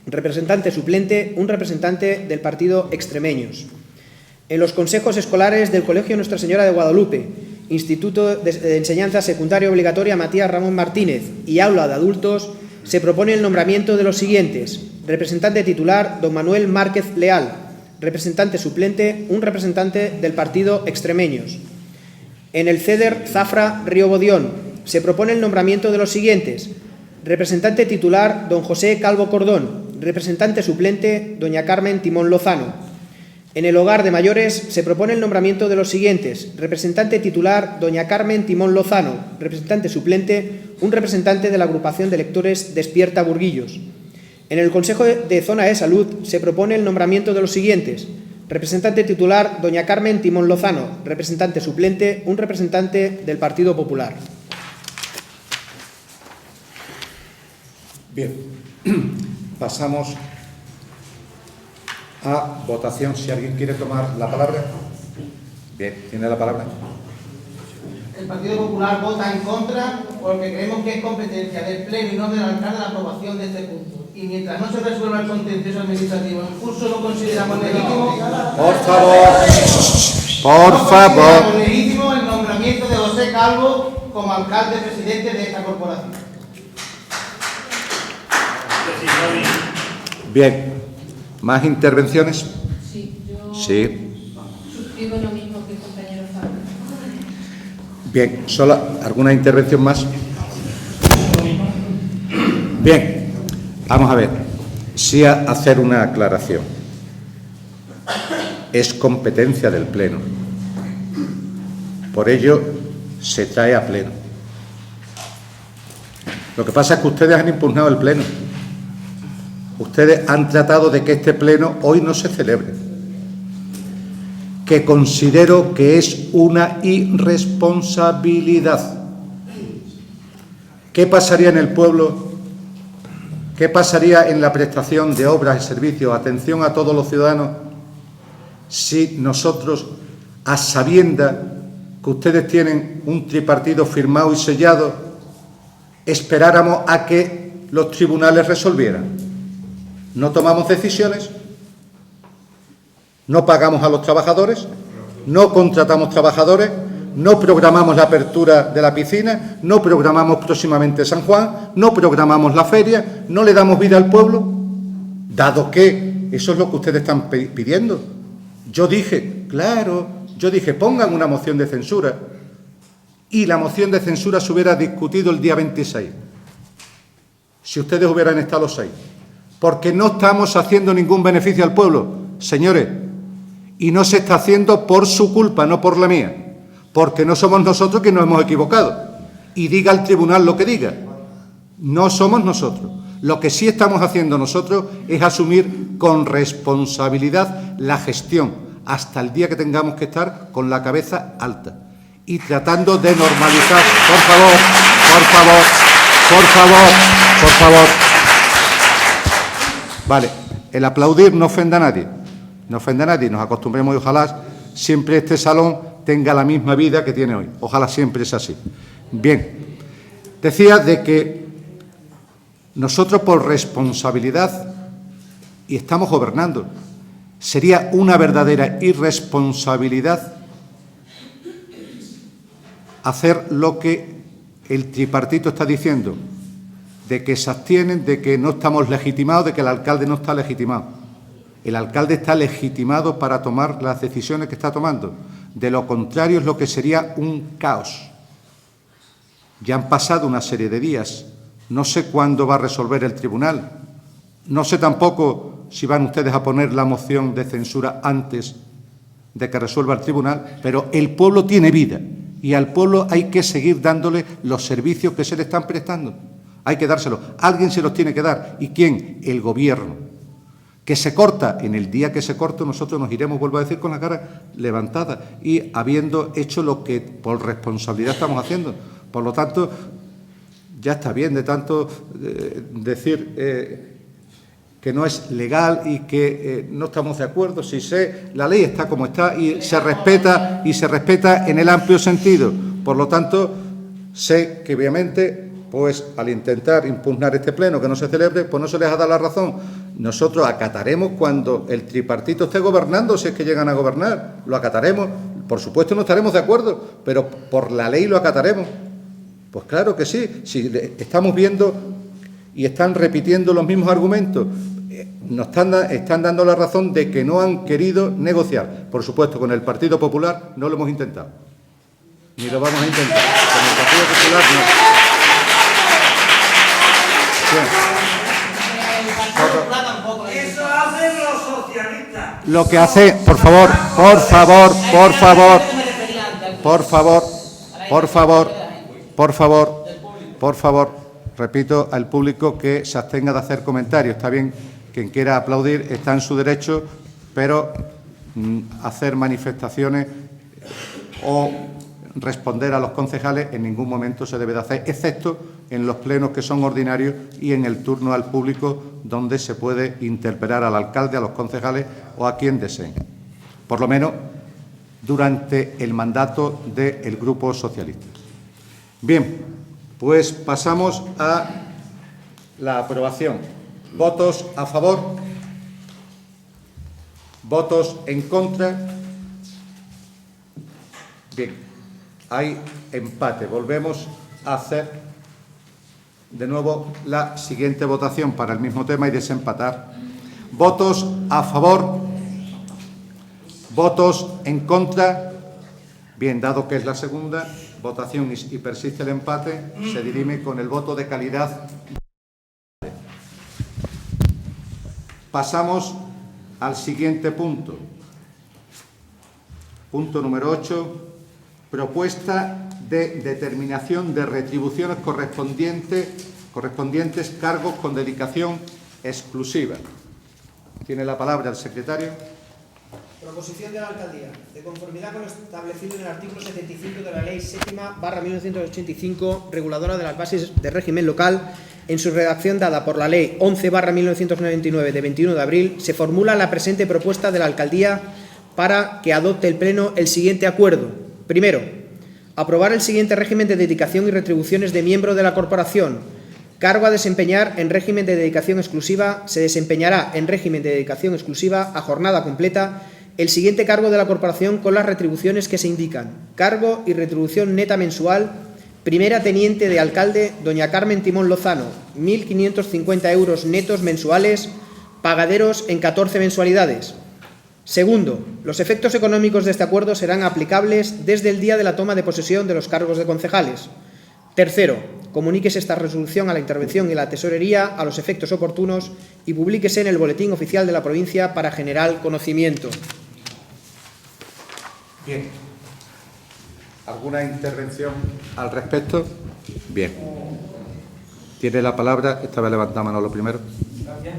Representante suplente, un representante del Partido Extremeños. En los consejos escolares del Colegio Nuestra Señora de Guadalupe Instituto de Enseñanza Secundaria Obligatoria Matías Ramón Martínez y Aula de Adultos, se propone el nombramiento de los siguientes: representante titular, don Manuel Márquez Leal; representante suplente, un representante del partido Extremeños. En el CEDER Zafra Río Bodión, se propone el nombramiento de los siguientes: representante titular, don José Calvo Cordón; representante suplente, doña Carmen Timón Lozano. En el Hogar de Mayores se propone el nombramiento de los siguientes: representante titular, doña Carmen Timón Lozano; representante suplente, un representante de la agrupación de lectores Despierta Burguillos. En el Consejo de Zona de Salud se propone el nombramiento de los siguientes: representante titular, doña Carmen Timón Lozano; representante suplente, un representante del Partido Popular. Bien, pasamos a votación. Si alguien quiere tomar la palabra. Bien, tiene la palabra. El Partido Popular vota en contra porque creemos que es competencia del Pleno y no del alcalde la aprobación de este punto. Y mientras no se resuelva el contencioso administrativo en curso, no consideramos legítimo. Por favor. Por No favor. consideramos legítimo el nombramiento de José Calvo como alcalde presidente de esta corporación. Bien. ¿Más intervenciones? Sí, yo Sí. suscribo lo mismo que el compañero Fabio. Bien, ¿solo alguna intervención más? Bien, vamos a ver. Sí, a hacer una aclaración. Es competencia del Pleno. Por ello, se trae a Pleno. Lo que pasa es que ustedes han impugnado el Pleno. Ustedes han tratado de que este Pleno hoy no se celebre, que considero que es una irresponsabilidad. ¿Qué pasaría en el pueblo? ¿Qué pasaría en la prestación de obras y servicios, atención a todos los ciudadanos, si nosotros, a sabiendas que ustedes tienen un tripartido firmado y sellado, esperáramos a que los tribunales resolvieran? No tomamos decisiones, no pagamos a los trabajadores, no contratamos trabajadores, no programamos la apertura de la piscina, no programamos próximamente San Juan, no programamos la feria, no le damos vida al pueblo, dado que eso es lo que ustedes están pidiendo. Yo dije, claro, pongan una moción de censura y la moción de censura se hubiera discutido el día 26, si ustedes hubieran estado los 6. Porque no estamos haciendo ningún beneficio al pueblo, señores, y no se está haciendo por su culpa, no por la mía, porque no somos nosotros que nos hemos equivocado. Y diga el tribunal lo que diga, no somos nosotros. Lo que sí estamos haciendo nosotros es asumir con responsabilidad la gestión, hasta el día que tengamos que estar con la cabeza alta y tratando de normalizar. Por favor, por favor, por favor, por favor. Vale, el aplaudir no ofenda a nadie, no ofenda a nadie, nos acostumbremos y ojalá siempre este salón tenga la misma vida que tiene hoy, ojalá siempre es así. Bien, decía de que nosotros por responsabilidad, y estamos gobernando, sería una verdadera irresponsabilidad hacer lo que el tripartito está diciendo, de que se abstienen, de que no estamos legitimados, de que el alcalde no está legitimado. El alcalde está legitimado para tomar las decisiones que está tomando. De lo contrario es lo que sería un caos. Ya han pasado una serie de días. No sé cuándo va a resolver el tribunal. No sé tampoco si van ustedes a poner la moción de censura antes de que resuelva el tribunal, pero el pueblo tiene vida y al pueblo hay que seguir dándole los servicios que se le están prestando. Hay que dárselos. Alguien se los tiene que dar. ¿Y quién? El Gobierno. Que se corta. En el día que se corte nosotros nos iremos, vuelvo a decir, con la cara levantada y habiendo hecho lo que por responsabilidad estamos haciendo. Por lo tanto, ya está bien de tanto decir que no es legal y que no estamos de acuerdo. Si sé, la ley está como está y se respeta en el amplio sentido. Por lo tanto, sé que obviamente, pues al intentar impugnar este pleno que no se celebre, pues no se les ha dado la razón nosotros acataremos cuando el tripartito esté gobernando, si es que llegan a gobernar, lo acataremos. Por supuesto no estaremos de acuerdo, pero por la ley lo acataremos. Pues claro que sí, si estamos viendo y están repitiendo los mismos argumentos, nos están dando la razón de que no han querido negociar. Por supuesto, con el Partido Popular no lo hemos intentado, ni lo vamos a intentar. Con el Partido Popular no. Bien. Eso hacen los socialistas. Lo que hace, por favor, repito al público que se abstenga de hacer comentarios. Está bien, quien quiera aplaudir está en su derecho, pero hacer manifestaciones o responder a los concejales en ningún momento se debe de hacer, excepto en los plenos que son ordinarios y en el turno al público, donde se puede interpelar al alcalde, a los concejales o a quien deseen. Por lo menos durante el mandato del Grupo Socialista. Bien, pues pasamos a la aprobación. ¿Votos a favor? ¿Votos en contra? Bien, hay empate. Volvemos a hacer de nuevo la siguiente votación para el mismo tema y desempatar. ¿Votos a favor? ¿Votos en contra? Bien, dado que es la segunda votación y persiste el empate, se dirime con el voto de calidad. Pasamos al siguiente punto. Punto número 8. Propuesta de determinación de retribuciones correspondientes cargos con dedicación exclusiva. Tiene la palabra el secretario. Proposición de la Alcaldía. De conformidad con lo establecido en el artículo 75 de la Ley 7/1985, reguladora de las bases de régimen local, en su redacción dada por la Ley 11/1999 de 21 de abril, se formula la presente propuesta de la Alcaldía para que adopte el Pleno el siguiente acuerdo. Primero, aprobar el siguiente régimen de dedicación y retribuciones de miembro de la Corporación. Cargo a desempeñar en régimen de dedicación exclusiva, se desempeñará en régimen de dedicación exclusiva a jornada completa el siguiente cargo de la Corporación con las retribuciones que se indican. Cargo y retribución neta mensual. Primera teniente de alcalde, doña Carmen Timón Lozano, 1.550 euros netos mensuales, pagaderos en 14 mensualidades. Segundo, los efectos económicos de este acuerdo serán aplicables desde el día de la toma de posesión de los cargos de concejales. Tercero, comuníquese esta resolución a la Intervención y la Tesorería a los efectos oportunos y publíquese en el Boletín Oficial de la Provincia para general conocimiento. Bien. ¿Alguna intervención al respecto? Bien. Tiene la palabra, esta vez levanta mano lo primero. Gracias.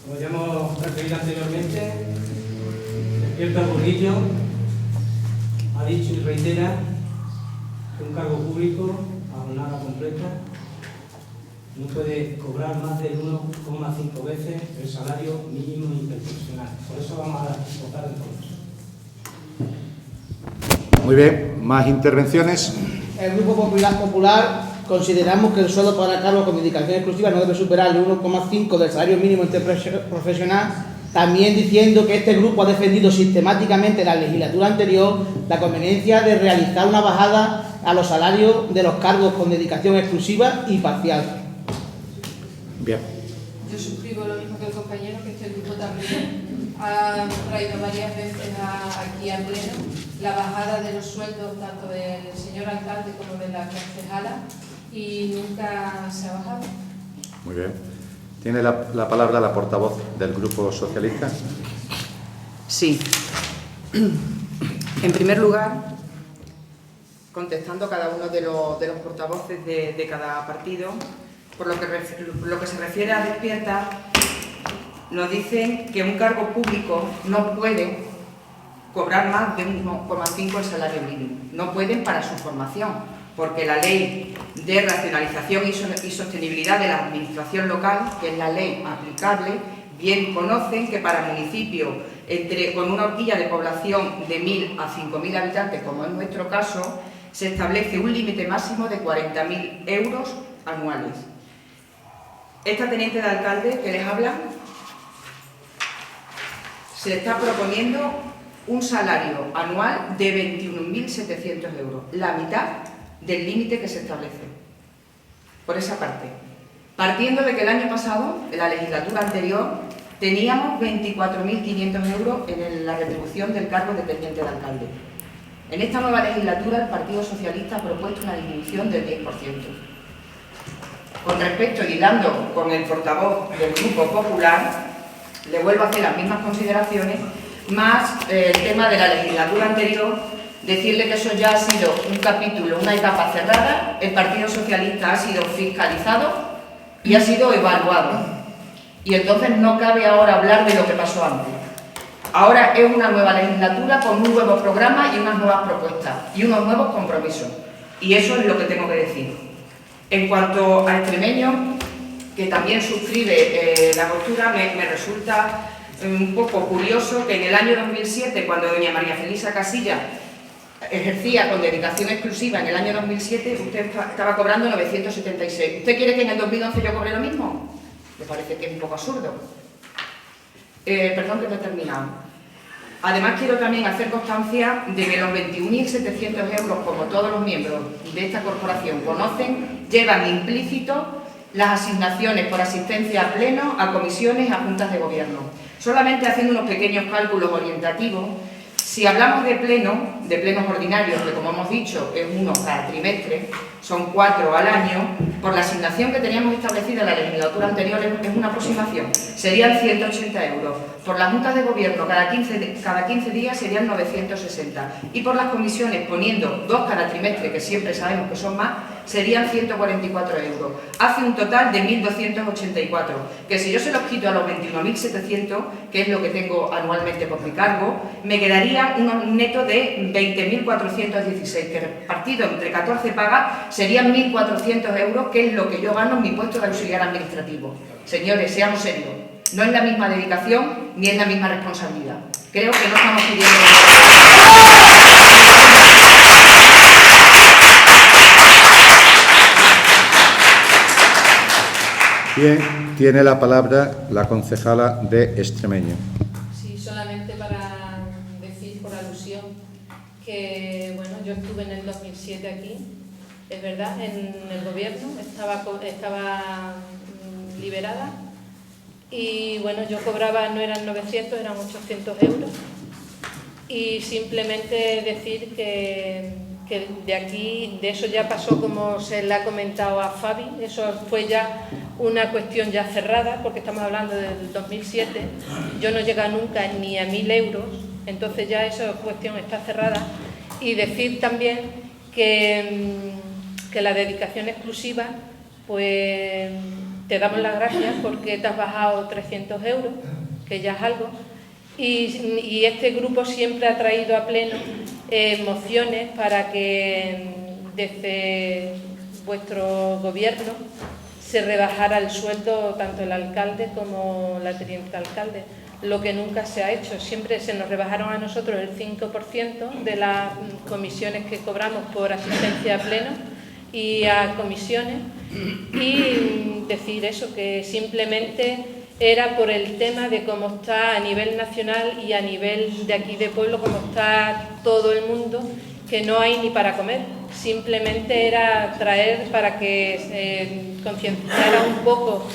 Como ya hemos referido anteriormente, Despierta Murillo ha dicho y reitera que un cargo público a jornada completa no puede cobrar más de 1,5 veces el salario mínimo interprofesional. Por eso vamos a votar en contra. Muy bien, ¿más intervenciones? El Grupo Popular consideramos que el sueldo para cargos con dedicación exclusiva no debe superar el 1,5 del salario mínimo interprofesional, también diciendo que este grupo ha defendido sistemáticamente en la legislatura anterior la conveniencia de realizar una bajada a los salarios de los cargos con dedicación exclusiva y parcial. Bien. Yo suscribo lo mismo que el compañero, que este grupo también ha traído varias veces aquí al Pleno la bajada de los sueldos tanto del señor alcalde como de la concejala y nunca se ha bajado. Muy bien. Tiene la palabra la portavoz del Grupo Socialista. Sí. En primer lugar, contestando a cada uno de los portavoces de cada partido, por lo que se refiere a Despierta, nos dicen que un cargo público no puede cobrar más de 1,5 el salario mínimo. No pueden para su formación, porque la Ley de Racionalización y Sostenibilidad de la Administración Local, que es la ley aplicable, bien conocen que para municipios con una horquilla de población de 1.000 a 5.000 habitantes, como es nuestro caso, se establece un límite máximo de 40.000 euros anuales. esta teniente de alcalde que les habla se le está proponiendo un salario anual de 21.700 euros, la mitad del límite que se establece. Por esa parte. Partiendo de que el año pasado, en la legislatura anterior, teníamos 24.500 euros en la retribución del cargo de teniente de alcalde. En esta nueva legislatura, el Partido Socialista ha propuesto una disminución del 10%. Con respecto, y hilando con el portavoz del Grupo Popular, le vuelvo a hacer las mismas consideraciones, más el tema de la legislatura anterior, decirle que eso ya ha sido un capítulo, una etapa cerrada, el Partido Socialista ha sido fiscalizado y ha sido evaluado. Y entonces no cabe ahora hablar de lo que pasó antes. Ahora es una nueva legislatura con un nuevo programa y unas nuevas propuestas y unos nuevos compromisos. Y eso es lo que tengo que decir. En cuanto a Extremeño, que también suscribe la postura, me resulta un poco curioso que en el año 2007, cuando doña María Felisa Casillas ejercía con dedicación exclusiva en el año 2007, usted estaba cobrando 976. ¿Usted quiere que en el 2011 yo cobre lo mismo? Me parece que es un poco absurdo. Perdón que no he terminado. Además, quiero también hacer constancia de que los 21.700 euros, como todos los miembros de esta corporación conocen, llevan implícito las asignaciones por asistencia a pleno, a comisiones, a juntas de gobierno. Solamente haciendo unos pequeños cálculos orientativos, si hablamos de plenos ordinarios, que como hemos dicho es uno cada trimestre, son 4 al año, por la asignación que teníamos establecida en la legislatura anterior es una aproximación, serían 180 euros. Por las juntas de gobierno cada 15 días serían 960. Y por las comisiones, poniendo 2 cada trimestre, que siempre sabemos que son más, serían 144 euros. Hace un total de 1.284, que si yo se los quito a los 21.700, que es lo que tengo anualmente por mi cargo, me quedaría un neto de 20.416, que repartido entre 14 pagas serían 1.400 euros, que es lo que yo gano en mi puesto de auxiliar administrativo. Señores, seamos serios, no es la misma dedicación ni es la misma responsabilidad. Creo que no estamos pidiendo... Bien, tiene la palabra la concejala de Extremeño. Sí, solamente para decir por alusión que, bueno, yo estuve en el 2007 aquí, es verdad, en el gobierno, estaba liberada y, bueno, yo cobraba, no eran 900, eran 800 euros y simplemente decir que de aquí, de eso ya pasó, como se le ha comentado a Fabi, eso fue ya una cuestión ya cerrada, porque estamos hablando del 2007, yo no llegué nunca ni a 1.000 euros, entonces ya esa cuestión está cerrada. Y decir también que la dedicación exclusiva, pues te damos las gracias porque te has bajado 300 euros, que ya es algo, y este grupo siempre ha traído a pleno mociones para que desde vuestro gobierno se rebajara el sueldo tanto el alcalde como la teniente alcalde, lo que nunca se ha hecho. Siempre se nos rebajaron a nosotros el 5% de las comisiones que cobramos por asistencia a pleno y a comisiones, y decir eso, que simplemente era por el tema de cómo está a nivel nacional y a nivel de aquí de pueblo, cómo está todo el mundo, que no hay ni para comer. Simplemente era traer para que se concienciara un poco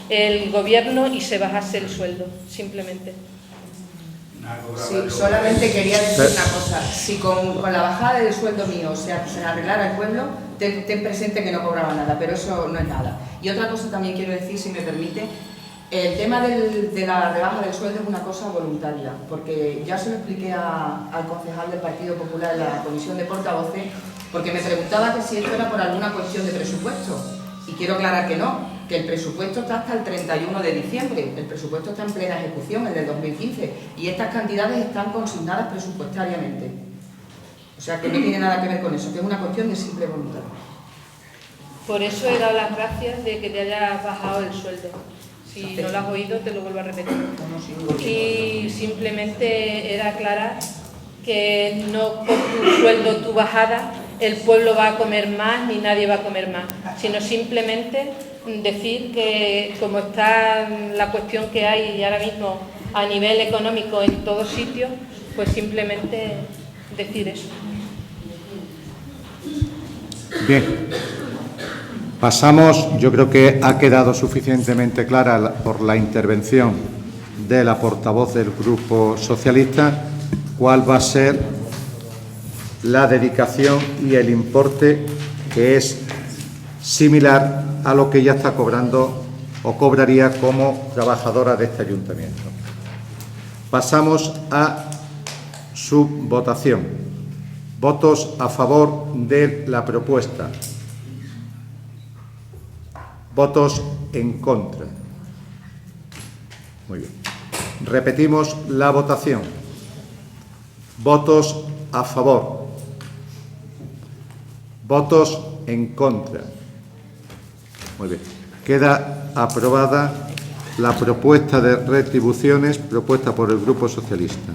el gobierno y se bajase el sueldo, simplemente. Sí, solamente quería decir una cosa. Si con la bajada del sueldo mío se arreglara el pueblo, ten presente que no cobraba nada, pero eso no es nada. Y otra cosa también quiero decir, si me permite. El tema de la rebaja del sueldo es una cosa voluntaria, porque ya se lo expliqué al concejal del Partido Popular en la comisión de portavoces, porque me preguntaba que si esto era por alguna cuestión de presupuesto, y quiero aclarar que no, que el presupuesto está hasta el 31 de diciembre, el presupuesto está en plena ejecución, el de 2015, y estas cantidades están consignadas presupuestariamente. O sea, que no tiene nada que ver con eso, que es una cuestión de simple voluntad. Por eso he dado las gracias de que te hayas bajado el sueldo. Si no lo has oído, te lo vuelvo a repetir. Y simplemente era aclarar que no por tu sueldo, tu bajada, el pueblo va a comer más ni nadie va a comer más, sino simplemente decir que como está la cuestión que hay ahora mismo a nivel económico en todos sitios, pues simplemente decir eso. Bien, pasamos, yo creo que ha quedado suficientemente clara por la intervención de la portavoz del Grupo Socialista cuál va a ser la dedicación y el importe, que es similar a lo que ella está cobrando o cobraría como trabajadora de este ayuntamiento. Pasamos a su votación. Votos a favor de la propuesta. Votos en contra. Muy bien. Repetimos la votación. Votos a favor. Votos en contra. Muy bien. Queda aprobada la propuesta de retribuciones propuesta por el Grupo Socialista.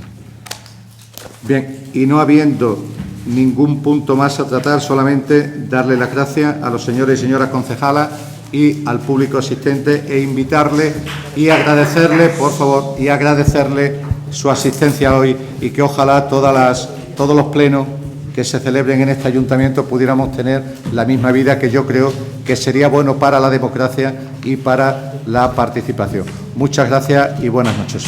Bien, y no habiendo ningún punto más a tratar, solamente darle las gracias a los señores y señoras concejalas y al público asistente e invitarle y agradecerle, por favor, y agradecerle su asistencia hoy y que ojalá todos los plenos que se celebren en este ayuntamiento pudiéramos tener la misma vida, que yo creo que sería bueno para la democracia y para la participación. Muchas gracias y buenas noches.